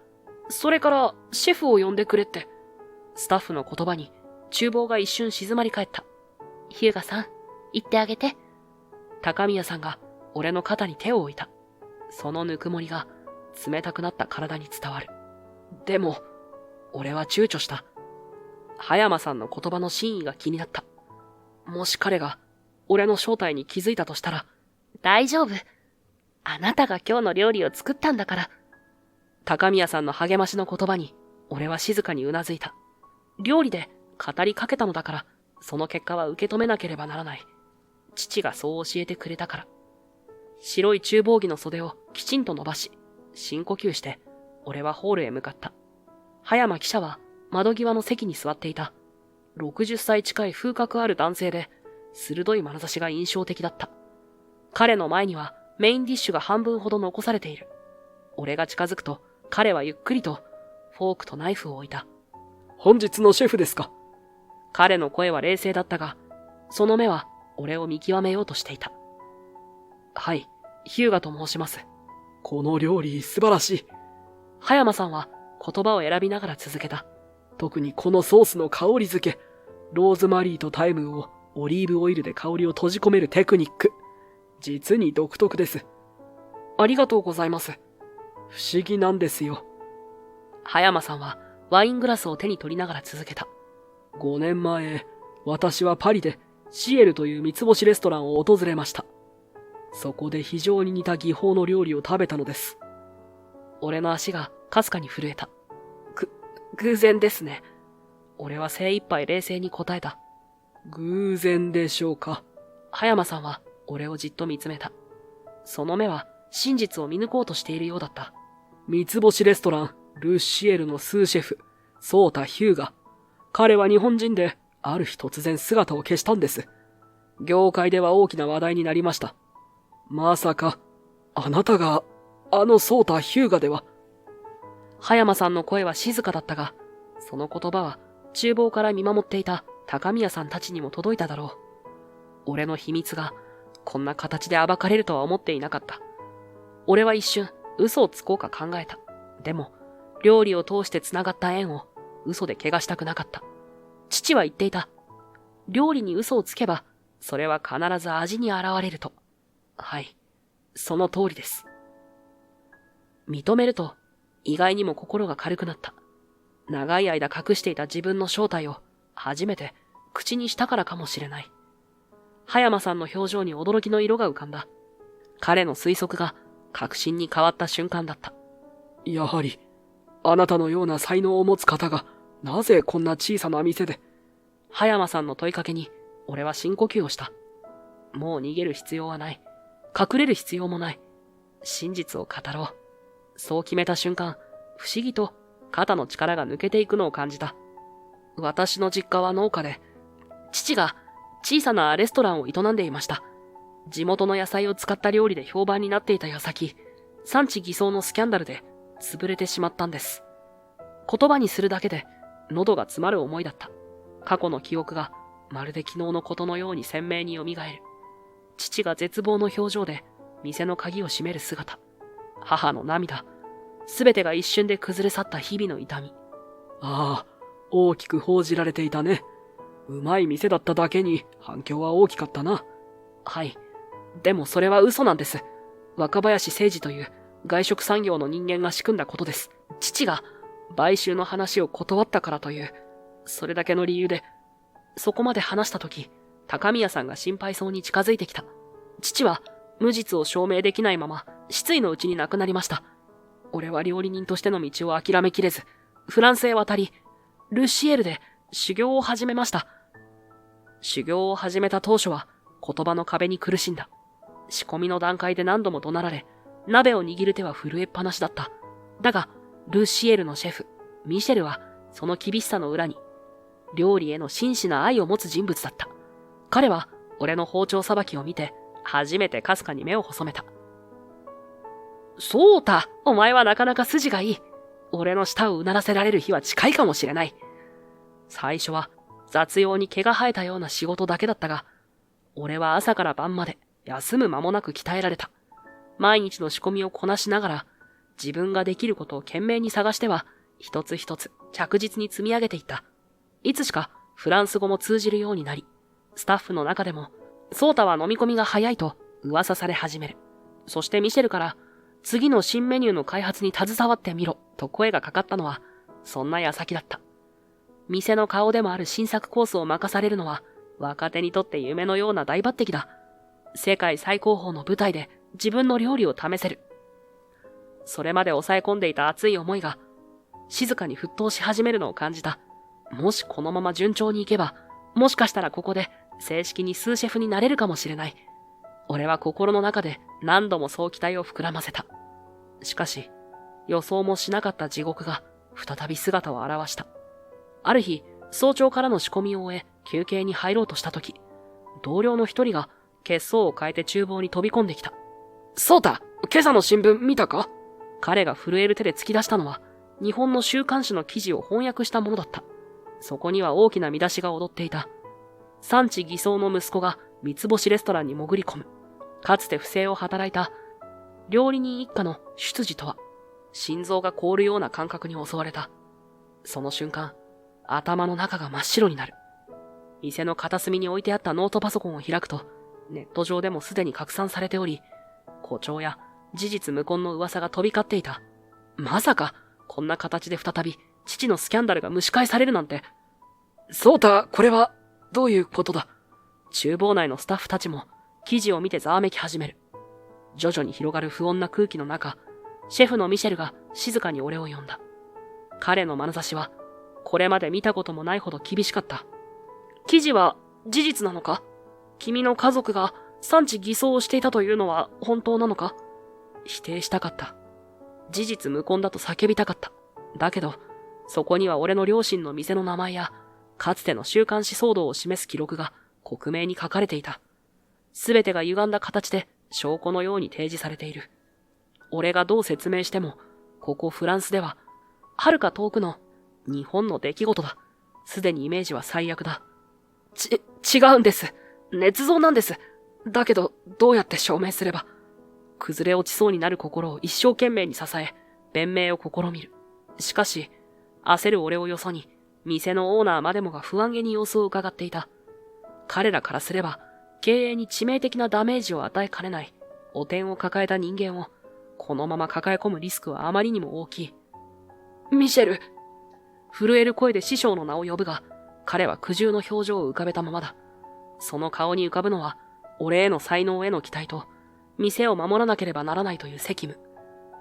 それから、シェフを呼んでくれって。スタッフの言葉に、厨房が一瞬静まり返った。ヒューガさん、言ってあげて。高宮さんが俺の肩に手を置いた。そのぬくもりが冷たくなった体に伝わる。でも、俺は躊躇した。葉山さんの言葉の真意が気になった。もし彼が俺の正体に気づいたとしたら、大丈夫。あなたが今日の料理を作ったんだから。高宮さんの励ましの言葉に、俺は静かにうなずいた。料理で語りかけたのだから、その結果は受け止めなければならない。父がそう教えてくれたから。白い厨房着の袖をきちんと伸ばし、深呼吸して、俺はホールへ向かった。葉山記者は窓際の席に座っていた。60歳近い風格ある男性で、鋭い眼差しが印象的だった。彼の前にはメインディッシュが半分ほど残されている。俺が近づくと、彼はゆっくりとフォークとナイフを置いた。本日のシェフですか？彼の声は冷静だったが、その目は俺を見極めようとしていた。はい、ヒューガと申します。この料理素晴らしい。葉山さんは言葉を選びながら続けた。特にこのソースの香り付け、ローズマリーとタイムをオリーブオイルで香りを閉じ込めるテクニック。実に独特です。ありがとうございます。不思議なんですよ。葉山さんはワイングラスを手に取りながら続けた。5年前、私はパリでシエルという三つ星レストランを訪れました。そこで非常に似た技法の料理を食べたのです。俺の足がかすかに震えた。偶然ですね。俺は精一杯冷静に答えた。偶然でしょうか。葉山さんは俺をじっと見つめた。その目は真実を見抜こうとしているようだった。三つ星レストラン、ルシエルのスーシェフ、ソータ・ヒューガ。彼は日本人で、ある日突然姿を消したんです。業界では大きな話題になりました。まさか、あなたが、あのソータ・ヒューガでは。葉山さんの声は静かだったが、その言葉は厨房から見守っていた高宮さんたちにも届いただろう。俺の秘密がこんな形で暴かれるとは思っていなかった。俺は一瞬嘘をつこうか考えた。でも、料理を通して繋がった縁を嘘で汚したくなかった。父は言っていた。料理に嘘をつけば、それは必ず味に現れると。はい、その通りです。認めると、意外にも心が軽くなった。長い間隠していた自分の正体を初めて口にしたからかもしれない。葉山さんの表情に驚きの色が浮かんだ。彼の推測が確信に変わった瞬間だった。やはり、あなたのような才能を持つ方が、なぜこんな小さな店で。葉山さんの問いかけに、俺は深呼吸をした。もう逃げる必要はない。隠れる必要もない。真実を語ろう。そう決めた瞬間、不思議と肩の力が抜けていくのを感じた。私の実家は農家で、父が小さなレストランを営んでいました。地元の野菜を使った料理で評判になっていた矢先、産地偽装のスキャンダルで潰れてしまったんです。言葉にするだけで喉が詰まる思いだった。過去の記憶がまるで昨日のことのように鮮明に蘇る。父が絶望の表情で店の鍵を閉める姿。母の涙。すべてが一瞬で崩れ去った日々の痛み。ああ、大きく報じられていたね。うまい店だっただけに反響は大きかったな。はい。でもそれは嘘なんです。若林誠二という外食産業の人間が仕組んだことです。父が買収の話を断ったからという、それだけの理由で、そこまで話したとき、高宮さんが心配そうに近づいてきた。父は無実を証明できないまま失意のうちに亡くなりました。俺は料理人としての道を諦めきれず、フランスへ渡り、ルシエルで修行を始めました。修行を始めた当初は言葉の壁に苦しんだ。仕込みの段階で何度も怒鳴られ、鍋を握る手は震えっぱなしだった。だが、ルシエルのシェフ、ミシェルはその厳しさの裏に、料理への真摯な愛を持つ人物だった。彼は俺の包丁さばきを見て、初めてかすかに目を細めた。そうた、お前はなかなか筋がいい。俺の舌をうならせられる日は近いかもしれない。最初は雑用に毛が生えたような仕事だけだったが、俺は朝から晩まで休む間もなく鍛えられた。毎日の仕込みをこなしながら、自分ができることを懸命に探しては、一つ一つ着実に積み上げていった。いつしかフランス語も通じるようになり、スタッフの中でも、ソータは飲み込みが早いと噂され始める。そしてミシェルから、次の新メニューの開発に携わってみろと声がかかったのは、そんな矢先だった。店の顔でもある新作コースを任されるのは、若手にとって夢のような大抜擢だ。世界最高峰の舞台で自分の料理を試せる。それまで抑え込んでいた熱い思いが、静かに沸騰し始めるのを感じた。もしこのまま順調にいけば、もしかしたらここで正式にスーシェフになれるかもしれない。俺は心の中で何度もそう期待を膨らませた。しかし、予想もしなかった地獄が再び姿を現した。ある日、早朝からの仕込みを終え、休憩に入ろうとしたとき、同僚の一人が血相を変えて厨房に飛び込んできた。そうた、今朝の新聞見たか？彼が震える手で突き出したのは、日本の週刊誌の記事を翻訳したものだった。そこには大きな見出しが躍っていた。産地偽装の息子が三つ星レストランに潜り込む。かつて不正を働いた料理人一家の出自とは、心臓が凍るような感覚に襲われた。その瞬間、頭の中が真っ白になる。店の片隅に置いてあったノートパソコンを開くと、ネット上でもすでに拡散されており、誇張や事実無根の噂が飛び交っていた。まさか、こんな形で再び父のスキャンダルが蒸し返されるなんて。そうた、これはどういうことだ？厨房内のスタッフたちも記事を見てざわめき始める。徐々に広がる不穏な空気の中、シェフのミシェルが静かに俺を呼んだ。彼の眼差しは、これまで見たこともないほど厳しかった。記事は事実なのか？君の家族が産地偽装をしていたというのは本当なのか？否定したかった。事実無根だと叫びたかった。だけど、そこには俺の両親の店の名前や、かつての週刊誌騒動を示す記録が克明に書かれていた。すべてが歪んだ形で証拠のように提示されている。俺がどう説明しても、ここフランスでは、遥か遠くの日本の出来事だ。すでにイメージは最悪だ。違うんです。捏造なんです。だけど、どうやって証明すれば。崩れ落ちそうになる心を一生懸命に支え、弁明を試みる。しかし、焦る俺をよそに、店のオーナーまでもが不安げに様子を伺っていた。彼らからすれば、経営に致命的なダメージを与えかねない、汚点を抱えた人間を、このまま抱え込むリスクはあまりにも大きい。ミシェル！震える声で師匠の名を呼ぶが、彼は苦渋の表情を浮かべたままだ。その顔に浮かぶのは、俺への才能への期待と、店を守らなければならないという責務。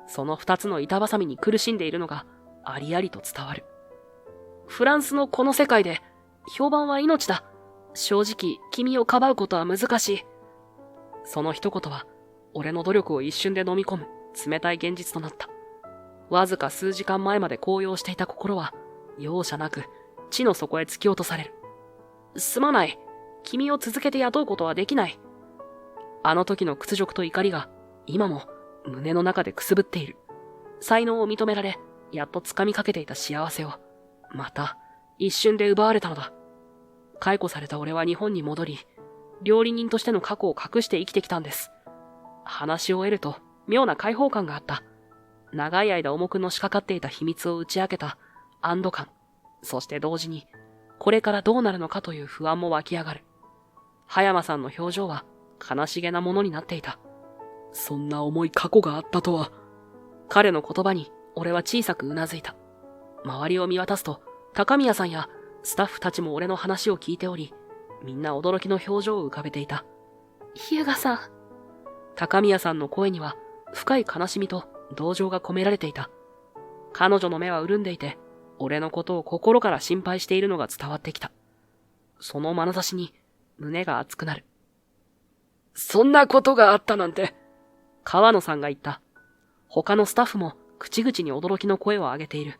その二つの板挟みに苦しんでいるのが、ありありと伝わる。フランスのこの世界で、評判は命だ。正直、君をかばうことは難しい。その一言は、俺の努力を一瞬で飲み込む、冷たい現実となった。わずか数時間前まで高揚していた心は、容赦なく、地の底へ突き落とされる。すまない。君を続けて雇うことはできない。あの時の屈辱と怒りが、今も胸の中でくすぶっている。才能を認められ、やっと掴みかけていた幸せを、また、一瞬で奪われたのだ。解雇された俺は日本に戻り、料理人としての過去を隠して生きてきたんです。話を得ると、妙な解放感があった。長い間重くのしかかっていた秘密を打ち明けた安堵感。そして同時に、これからどうなるのかという不安も湧き上がる。葉山さんの表情は悲しげなものになっていた。そんな重い過去があったとは。彼の言葉に俺は小さくうなずいた。周りを見渡すと、高宮さんやスタッフたちも俺の話を聞いており、みんな驚きの表情を浮かべていた。日向さん。高宮さんの声には深い悲しみと同情が込められていた。彼女の目は潤んでいて、俺のことを心から心配しているのが伝わってきた。その眼差しに胸が熱くなる。そんなことがあったなんて。川野さんが言った。他のスタッフも口々に驚きの声を上げている。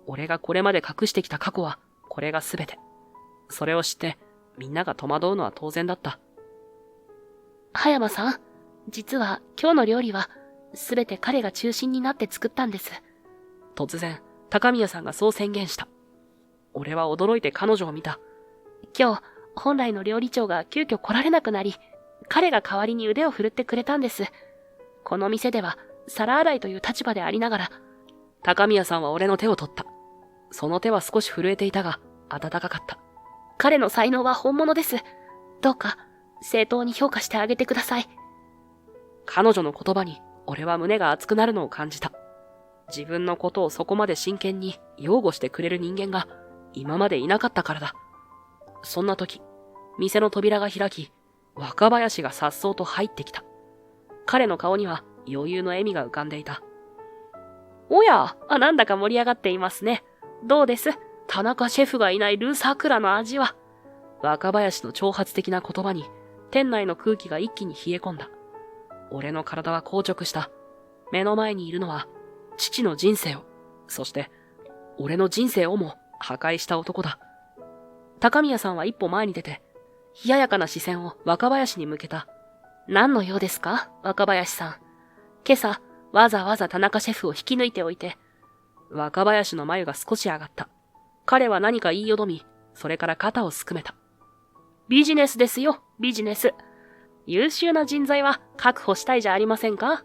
俺がこれまで隠してきた過去は、これが全て。それを知って、みんなが戸惑うのは当然だった。葉山さん、実は今日の料理は、すべて彼が中心になって作ったんです。突然、高宮さんがそう宣言した。俺は驚いて彼女を見た。今日、本来の料理長が急遽来られなくなり、彼が代わりに腕を振るってくれたんです。この店では、皿洗いという立場でありながら、高宮さんは俺の手を取った。その手は少し震えていたが、温かかった。彼の才能は本物です。どうか、正当に評価してあげてください。彼女の言葉に、俺は胸が熱くなるのを感じた。自分のことをそこまで真剣に擁護してくれる人間が、今までいなかったからだ。そんな時、店の扉が開き、若林が颯爽と入ってきた。彼の顔には余裕の笑みが浮かんでいた。おや、なんだか盛り上がっていますね。どうです？田中シェフがいないルーサクラの味は。若林の挑発的な言葉に、店内の空気が一気に冷え込んだ。俺の体は硬直した。目の前にいるのは、父の人生を、そして、俺の人生をも破壊した男だ。高宮さんは一歩前に出て、冷ややかな視線を若林に向けた。何の用ですか、若林さん。今朝、わざわざ田中シェフを引き抜いておいて。若林の眉が少し上がった。彼は何か言いよどみ、それから肩をすくめた。ビジネスですよ、ビジネス。優秀な人材は確保したいじゃありませんか。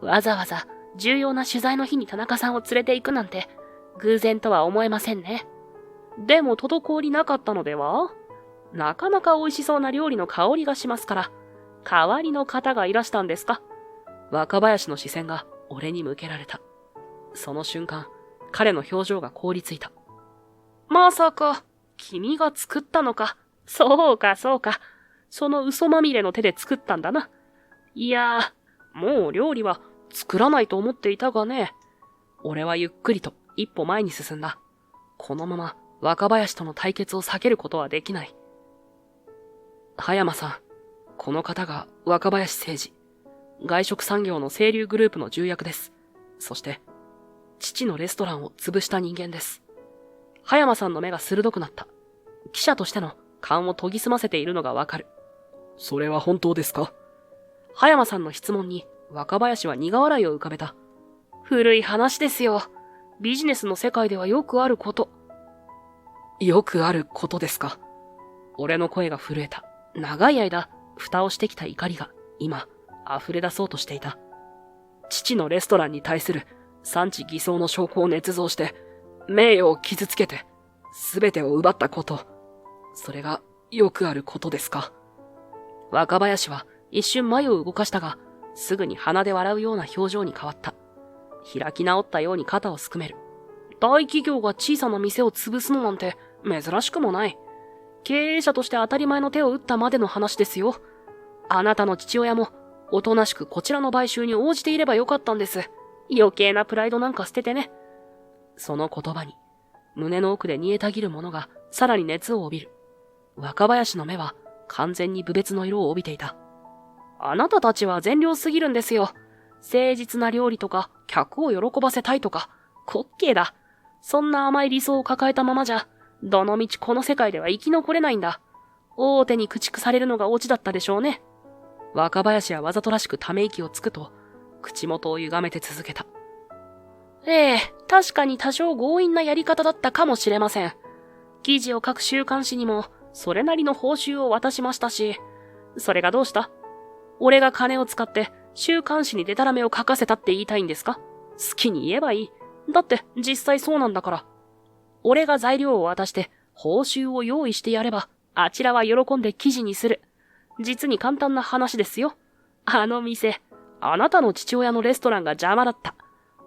わざわざ重要な取材の日に田中さんを連れて行くなんて、偶然とは思えませんね。でも滞りなかったのでは？なかなか美味しそうな料理の香りがしますから、代わりの方がいらしたんですか？若林の視線が俺に向けられた。その瞬間、彼の表情が凍りついた。まさか、君が作ったのか。そうか、そうか。その嘘まみれの手で作ったんだな。いやー、もう料理は作らないと思っていたがね。俺はゆっくりと一歩前に進んだ。このまま若林との対決を避けることはできない。葉山さん、この方が若林誠二。外食産業の清流グループの重役です。そして、父のレストランを潰した人間です。葉山さんの目が鋭くなった。記者としての勘を研ぎ澄ませているのがわかる。それは本当ですか？葉山さんの質問に若林は苦笑いを浮かべた。古い話ですよ。ビジネスの世界ではよくあること。よくあることですか？俺の声が震えた。長い間、蓋をしてきた怒りが今、溢れ出そうとしていた。父のレストランに対する産地偽装の証拠を捏造して、名誉を傷つけて、すべてを奪ったこと。それがよくあることですか？若林は一瞬眉を動かしたが、すぐに鼻で笑うような表情に変わった。開き直ったように肩をすくめる。大企業が小さな店を潰すのなんて珍しくもない。経営者として当たり前の手を打ったまでの話ですよ。あなたの父親もおとなしくこちらの買収に応じていればよかったんです。余計なプライドなんか捨ててね。その言葉に、胸の奥で煮えたぎるものがさらに熱を帯びる。若林の目は完全に侮蔑の色を帯びていた。あなたたちは善良すぎるんですよ。誠実な料理とか、客を喜ばせたいとか、滑稽だ。そんな甘い理想を抱えたままじゃ、どのみちこの世界では生き残れないんだ。大手に駆逐されるのがオチだったでしょうね。若林はわざとらしくため息をつくと、口元を歪めて続けた。ええ、確かに多少強引なやり方だったかもしれません。記事を書く週刊誌にも、それなりの報酬を渡しましたし、それがどうした？俺が金を使って週刊誌にデタラメを書かせたって言いたいんですか？好きに言えばいい。だって実際そうなんだから。俺が材料を渡して報酬を用意してやれば、あちらは喜んで記事にする。実に簡単な話ですよ。あの店、あなたの父親のレストランが邪魔だった。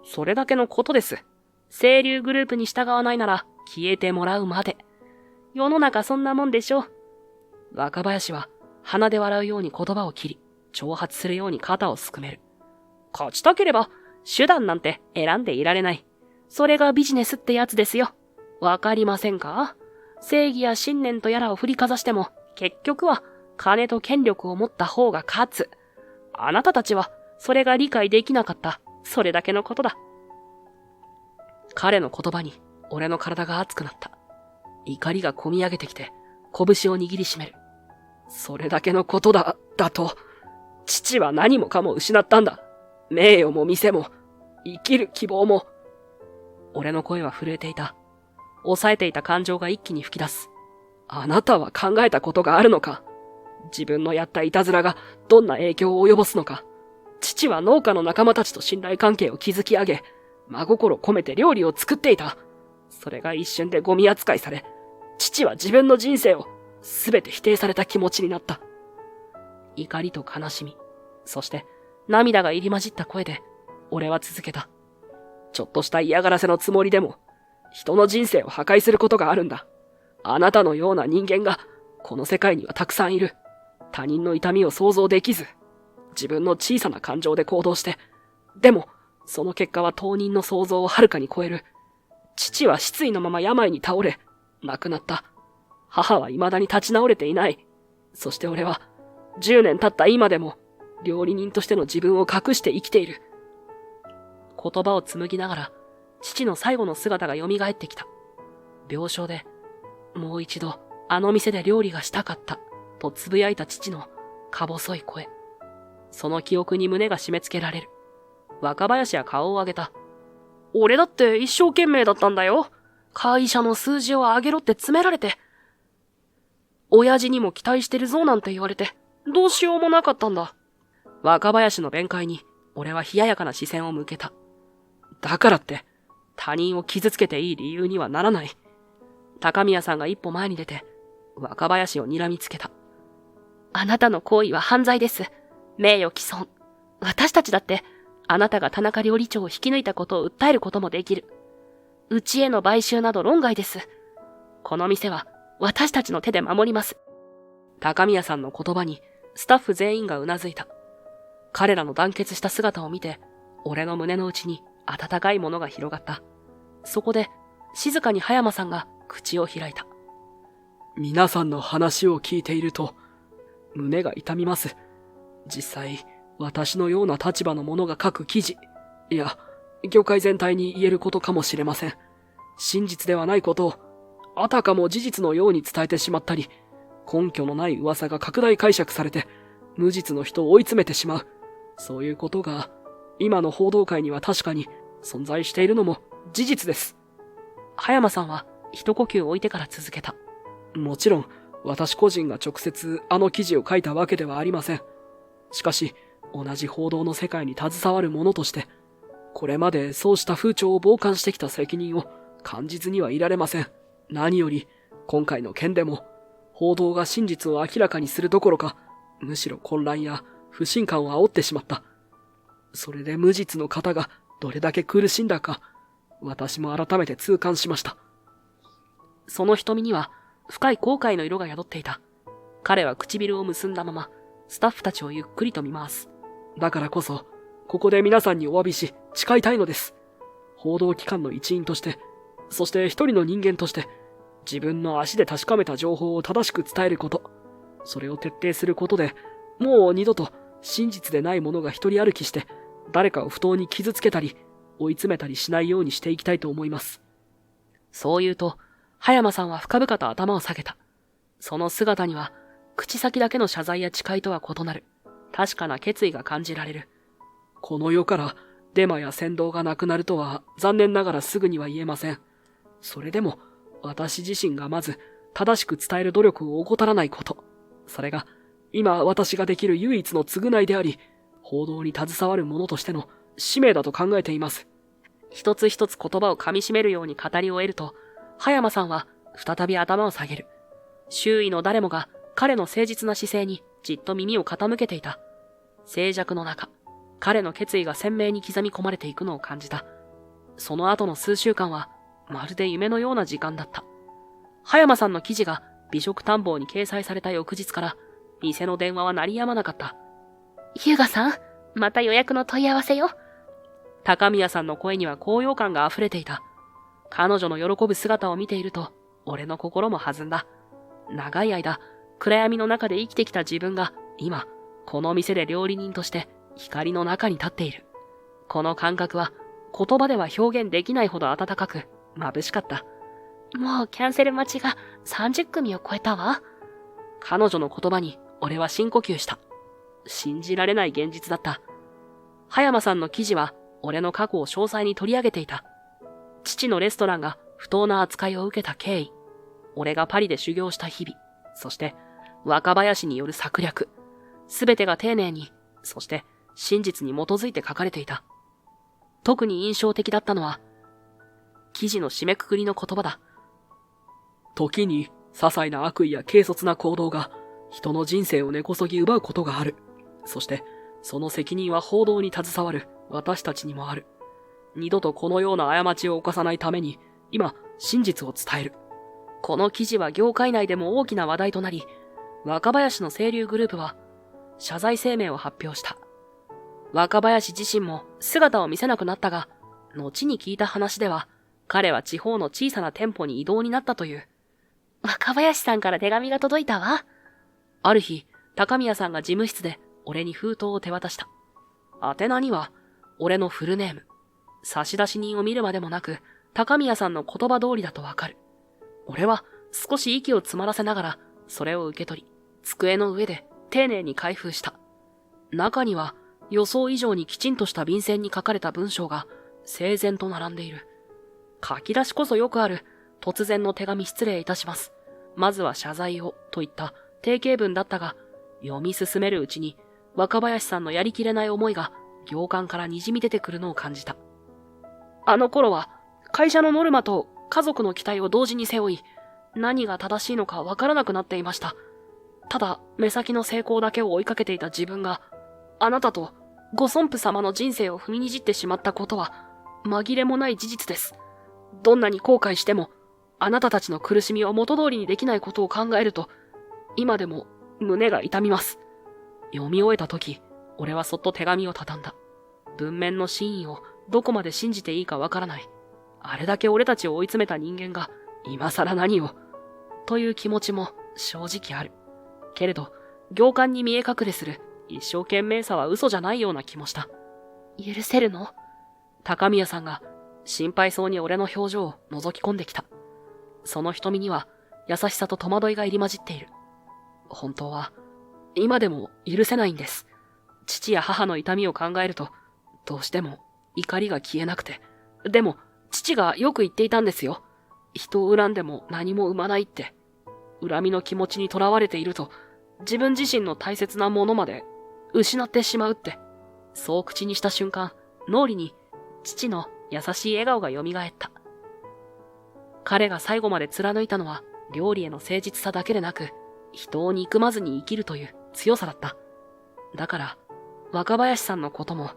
それだけのことです。清流グループに従わないなら消えてもらうまで。世の中そんなもんでしょ。若林は鼻で笑うように言葉を切り、挑発するように肩をすくめる。勝ちたければ手段なんて選んでいられない。それがビジネスってやつですよ。わかりませんか？正義や信念とやらを振りかざしても、結局は金と権力を持った方が勝つ。あなたたちはそれが理解できなかった。それだけのことだ。彼の言葉に俺の体が熱くなった。怒りがこみ上げてきて、拳を握りしめる。それだけのことだと、父は何もかも失ったんだ。名誉も店も、生きる希望も。俺の声は震えていた。抑えていた感情が一気に吹き出す。あなたは考えたことがあるのか？自分のやったいたずらがどんな影響を及ぼすのか。父は農家の仲間たちと信頼関係を築き上げ、真心込めて料理を作っていた。それが一瞬でゴミ扱いされ、父は自分の人生を全て否定された気持ちになった。怒りと悲しみ、そして涙が入り混じった声で、俺は続けた。ちょっとした嫌がらせのつもりでも、人の人生を破壊することがあるんだ。あなたのような人間が、この世界にはたくさんいる。他人の痛みを想像できず、自分の小さな感情で行動して、でも、その結果は当人の想像をはるかに超える。父は失意のまま病に倒れ、亡くなった。母は未だに立ち直れていない。そして俺は、10年経った今でも、料理人としての自分を隠して生きている。言葉を紡ぎながら、父の最後の姿が蘇ってきた。病床で、もう一度、あの店で料理がしたかった、と呟いた父の、か細い声。その記憶に胸が締め付けられる。若林は顔を上げた。俺だって一生懸命だったんだよ。会社の数字を上げろって詰められて。親父にも期待してるぞなんて言われて、どうしようもなかったんだ。若林の弁解に、俺は冷ややかな視線を向けた。だからって、他人を傷つけていい理由にはならない。高宮さんが一歩前に出て、若林を睨みつけた。あなたの行為は犯罪です。名誉毀損。私たちだって、あなたが田中料理長を引き抜いたことを訴えることもできる。うちへの買収など論外です。この店は私たちの手で守ります。高宮さんの言葉にスタッフ全員がうなずいた。彼らの団結した姿を見て、俺の胸の内に温かいものが広がった。そこで静かに葉山さんが口を開いた。皆さんの話を聞いていると、胸が痛みます。実際、私のような立場の者が書く記事、いや、業界全体に言えることかもしれません。真実ではないことを、あたかも事実のように伝えてしまったり、根拠のない噂が拡大解釈されて、無実の人を追い詰めてしまう。そういうことが、今の報道界には確かに存在しているのも事実です。葉山さんは一呼吸置いてから続けた。もちろん、私個人が直接あの記事を書いたわけではありません。しかし、同じ報道の世界に携わる者として、これまでそうした風潮を傍観してきた責任を感じずにはいられません。何より、今回の件でも、報道が真実を明らかにするどころか、むしろ混乱や不信感を煽ってしまった。それで無実の方がどれだけ苦しんだか、私も改めて痛感しました。その瞳には深い後悔の色が宿っていた。彼は唇を結んだまま、スタッフたちをゆっくりと見回す。だからこそ、ここで皆さんにお詫びし、誓いたいのです。報道機関の一員として、そして一人の人間として、自分の足で確かめた情報を正しく伝えること。それを徹底することで、もう二度と真実でないものが一人歩きして、誰かを不当に傷つけたり、追い詰めたりしないようにしていきたいと思います。そう言うと、葉山さんは深々と頭を下げた。その姿には、口先だけの謝罪や誓いとは異なる、確かな決意が感じられる。この世からデマや扇動がなくなるとは残念ながらすぐには言えません。それでも私自身がまず正しく伝える努力を怠らないこと。それが今私ができる唯一の償いであり、報道に携わる者としての使命だと考えています。一つ一つ言葉を噛み締めるように語り終えると、葉山さんは再び頭を下げる。周囲の誰もが彼の誠実な姿勢にじっと耳を傾けていた。静寂の中、彼の決意が鮮明に刻み込まれていくのを感じた。その後の数週間は、まるで夢のような時間だった。葉山さんの記事が美食探訪に掲載された翌日から、店の電話は鳴り止まなかった。優雅さん、また予約の問い合わせよ。高宮さんの声には高揚感が溢れていた。彼女の喜ぶ姿を見ていると、俺の心も弾んだ。長い間、暗闇の中で生きてきた自分が、今、この店で料理人として光の中に立っている。この感覚は言葉では表現できないほど温かく眩しかった。もうキャンセル待ちが30組を超えたわ。彼女の言葉に俺は深呼吸した。信じられない現実だった。葉山さんの記事は俺の過去を詳細に取り上げていた。父のレストランが不当な扱いを受けた経緯、俺がパリで修行した日々、そして若林による策略、すべてが丁寧に、そして真実に基づいて書かれていた。特に印象的だったのは、記事の締めくくりの言葉だ。時に、些細な悪意や軽率な行動が、人の人生を根こそぎ奪うことがある。そして、その責任は報道に携わる私たちにもある。二度とこのような過ちを犯さないために、今、真実を伝える。この記事は業界内でも大きな話題となり、若林の清流グループは、謝罪声明を発表した。若林自身も姿を見せなくなったが、後に聞いた話では、彼は地方の小さな店舗に異動になったという。若林さんから手紙が届いたわ。ある日、高宮さんが事務室で俺に封筒を手渡した。宛名には、俺のフルネーム。差出人を見るまでもなく、高宮さんの言葉通りだとわかる。俺は少し息を詰まらせながら、それを受け取り、机の上で丁寧に開封した。中には、予想以上にきちんとした便箋に書かれた文章が整然と並んでいる。書き出しこそよくある、突然の手紙失礼いたします。まずは謝罪を、といった定型文だったが、読み進めるうちに、若林さんのやりきれない思いが、行間から滲み出てくるのを感じた。あの頃は、会社のノルマと家族の期待を同時に背負い、何が正しいのかわからなくなっていました。ただ、目先の成功だけを追いかけていた自分が、あなたとご尊父様の人生を踏みにじってしまったことは、紛れもない事実です。どんなに後悔しても、あなたたちの苦しみを元通りにできないことを考えると、今でも胸が痛みます。読み終えた時、俺はそっと手紙を畳んだ。文面の真意をどこまで信じていいかわからない。あれだけ俺たちを追い詰めた人間が、今更何を、という気持ちも正直ある。けれど、行間に見え隠れする一生懸命さは嘘じゃないような気もした。許せるの？高宮さんが心配そうに俺の表情を覗き込んできた。その瞳には優しさと戸惑いが入り混じっている。本当は、今でも許せないんです。父や母の痛みを考えると、どうしても怒りが消えなくて。でも、父がよく言っていたんですよ。人を恨んでも何も生まないって。恨みの気持ちにとらわれていると、自分自身の大切なものまで失ってしまうって。そう口にした瞬間、脳裏に父の優しい笑顔が蘇った。彼が最後まで貫いたのは、料理への誠実さだけでなく、人を憎まずに生きるという強さだった。だから、若林さんのことも、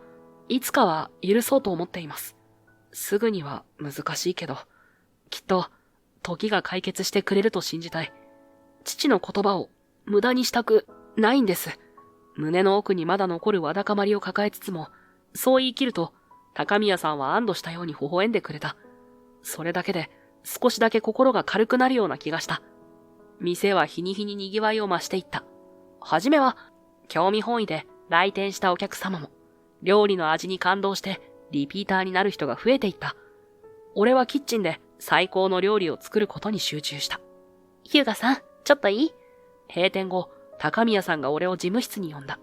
いつかは許そうと思っています。すぐには難しいけど、きっと、時が解決してくれると信じたい。父の言葉を無駄にしたくないんです。胸の奥にまだ残るわだかまりを抱えつつも、そう言い切ると、高宮さんは安堵したように微笑んでくれた。それだけで、少しだけ心が軽くなるような気がした。店は日に日に賑わいを増していった。はじめは、興味本位で来店したお客様も、料理の味に感動してリピーターになる人が増えていった。俺はキッチンで最高の料理を作ることに集中した。ヒューガさん、ちょっといい？閉店後、高宮さんが俺を事務室に呼んだ。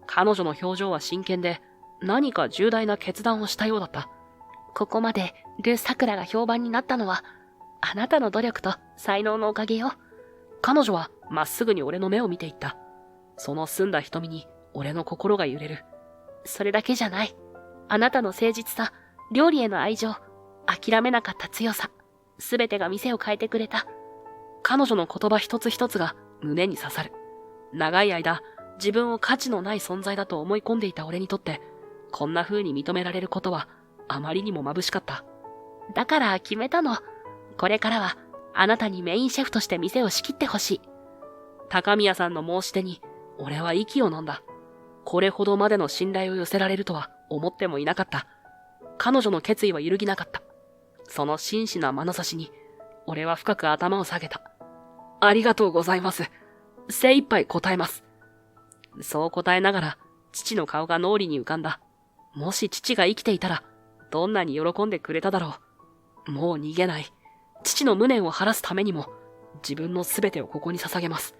彼女の表情は真剣で、何か重大な決断をしたようだった。ここまでル・サクラが評判になったのは、あなたの努力と才能のおかげよ。彼女はまっすぐに俺の目を見ていった。その澄んだ瞳に俺の心が揺れる。それだけじゃない。あなたの誠実さ、料理への愛情、諦めなかった強さ、すべてが店を変えてくれた。彼女の言葉一つ一つが胸に刺さる。長い間、自分を価値のない存在だと思い込んでいた俺にとって、こんな風に認められることはあまりにも眩しかった。だから決めたの。これからはあなたにメインシェフとして店を仕切ってほしい。高宮さんの申し出に俺は息を飲んだ。これほどまでの信頼を寄せられるとは思ってもいなかった。彼女の決意は揺るぎなかった。その真摯な眼差しに俺は深く頭を下げた。ありがとうございます。精一杯答えます。そう答えながら父の顔が脳裏に浮かんだ。もし父が生きていたらどんなに喜んでくれただろう。もう逃げない。父の無念を晴らすためにも自分の全てをここに捧げます。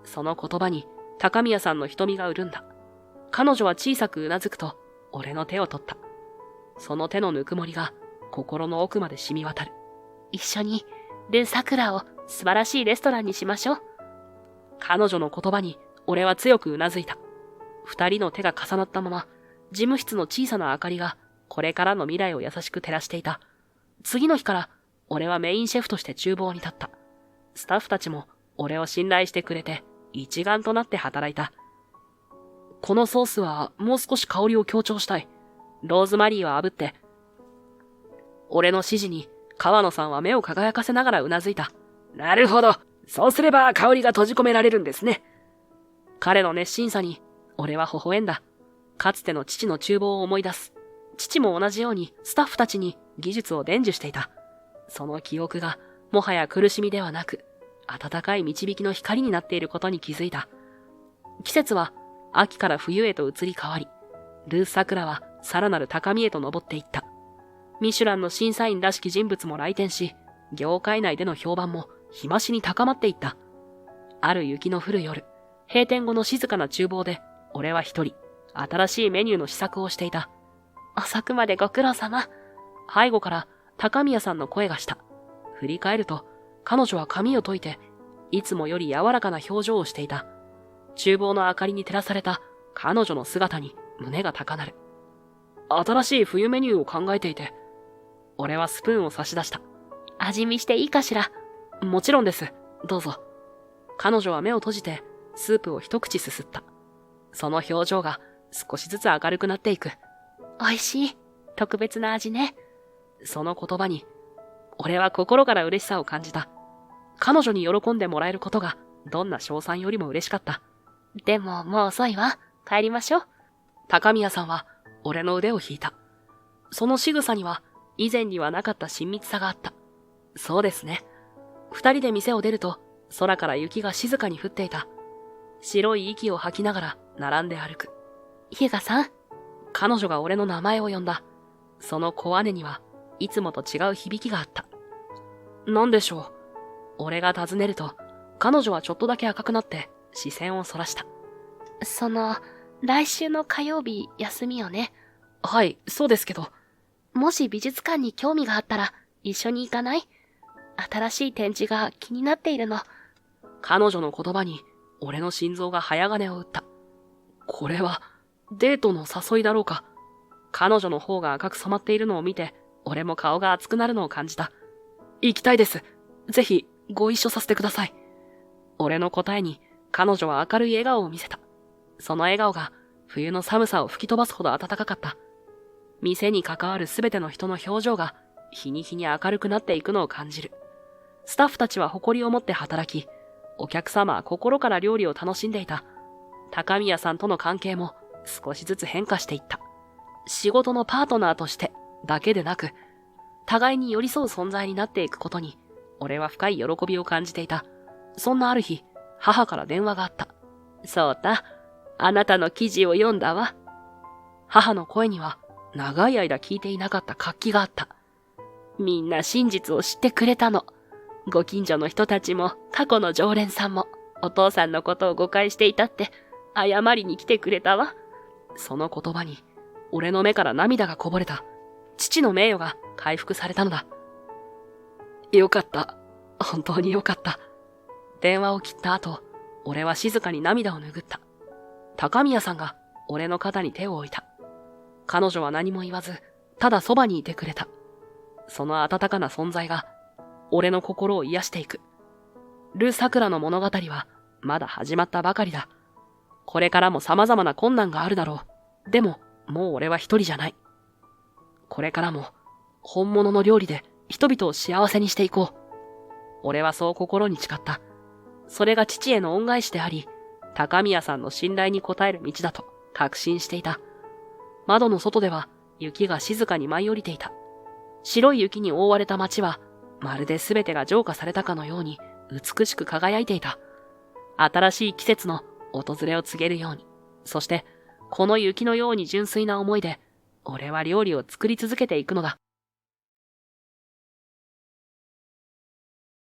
その言葉に高宮さんの瞳が潤んだ。彼女は小さくうなずくと俺の手を取った。その手のぬくもりが心の奥まで染み渡る。一緒にル・サクラを素晴らしいレストランにしましょう。彼女の言葉に俺は強くうなずいた。二人の手が重なったまま、事務室の小さな明かりがこれからの未来を優しく照らしていた。次の日から俺はメインシェフとして厨房に立った。スタッフたちも俺を信頼してくれて一丸となって働いた。このソースはもう少し香りを強調したい。ローズマリーは炙って。俺の指示に川野さんは目を輝かせながらうなずいた。なるほど。そうすれば香りが閉じ込められるんですね。彼の熱心さに俺は微笑んだ。かつての父の厨房を思い出す。父も同じようにスタッフたちに技術を伝授していた。その記憶がもはや苦しみではなく、温かい導きの光になっていることに気づいた。季節は秋から冬へと移り変わり、ルース・サクラはさらなる高みへと登っていった。ミシュランの審査員らしき人物も来店し、業界内での評判も日増しに高まっていった。ある雪の降る夜、閉店後の静かな厨房で、俺は一人、新しいメニューの試作をしていた。遅くまでご苦労様。背後から高宮さんの声がした。振り返ると、彼女は髪を解いて、いつもより柔らかな表情をしていた。厨房の明かりに照らされた彼女の姿に胸が高鳴る。新しい冬メニューを考えていて、俺はスプーンを差し出した。味見していいかしら。もちろんです。どうぞ。彼女は目を閉じて、スープを一口すすった。その表情が少しずつ明るくなっていく。美味しい。特別な味ね。その言葉に、俺は心から嬉しさを感じた。彼女に喜んでもらえることが、どんな賞賛よりも嬉しかった。でももう遅いわ。帰りましょう。高宮さんは、俺の腕を引いた。その仕草には、以前にはなかった親密さがあった。そうですね。二人で店を出ると、空から雪が静かに降っていた。白い息を吐きながら、並んで歩く。ヒュガさん。彼女が俺の名前を呼んだ。その小姉には、いつもと違う響きがあった。何でしょう。俺が尋ねると、彼女はちょっとだけ赤くなって、視線をそらした。来週の火曜日休みよね。はい、そうですけど。もし美術館に興味があったら、一緒に行かない？新しい展示が気になっているの。彼女の言葉に、俺の心臓が早金を打った。これは、デートの誘いだろうか。彼女の方が赤く染まっているのを見て、俺も顔が熱くなるのを感じた。行きたいです。ぜひ、ご一緒させてください。俺の答えに、彼女は明るい笑顔を見せた。その笑顔が、冬の寒さを吹き飛ばすほど暖かかった。店に関わるすべての人の表情が、日に日に明るくなっていくのを感じる。スタッフたちは誇りを持って働き、お客様は心から料理を楽しんでいた。高宮さんとの関係も少しずつ変化していった。仕事のパートナーとしてだけでなく、互いに寄り添う存在になっていくことに、俺は深い喜びを感じていた。そんなある日、母から電話があった。そうた、あなたの記事を読んだわ。母の声には、長い間聞いていなかった活気があった。みんな真実を知ってくれたの。ご近所の人たちも過去の常連さんもお父さんのことを誤解していたって謝りに来てくれたわ。その言葉に俺の目から涙がこぼれた。父の名誉が回復されたのだ。よかった。本当によかった。電話を切った後、俺は静かに涙を拭った。高宮さんが俺の肩に手を置いた。彼女は何も言わず、ただそばにいてくれた。その温かな存在が俺の心を癒していく。ル・サクラの物語はまだ始まったばかりだ。これからも様々な困難があるだろう。でも、もう俺は一人じゃない。これからも本物の料理で人々を幸せにしていこう。俺はそう心に誓った。それが父への恩返しであり、高宮さんの信頼に応える道だと確信していた。窓の外では雪が静かに舞い降りていた。白い雪に覆われた街は、まるで全てが浄化されたかのように美しく輝いていた。新しい季節の訪れを告げるように。そして、この雪のように純粋な思いで、俺は料理を作り続けていくのだ。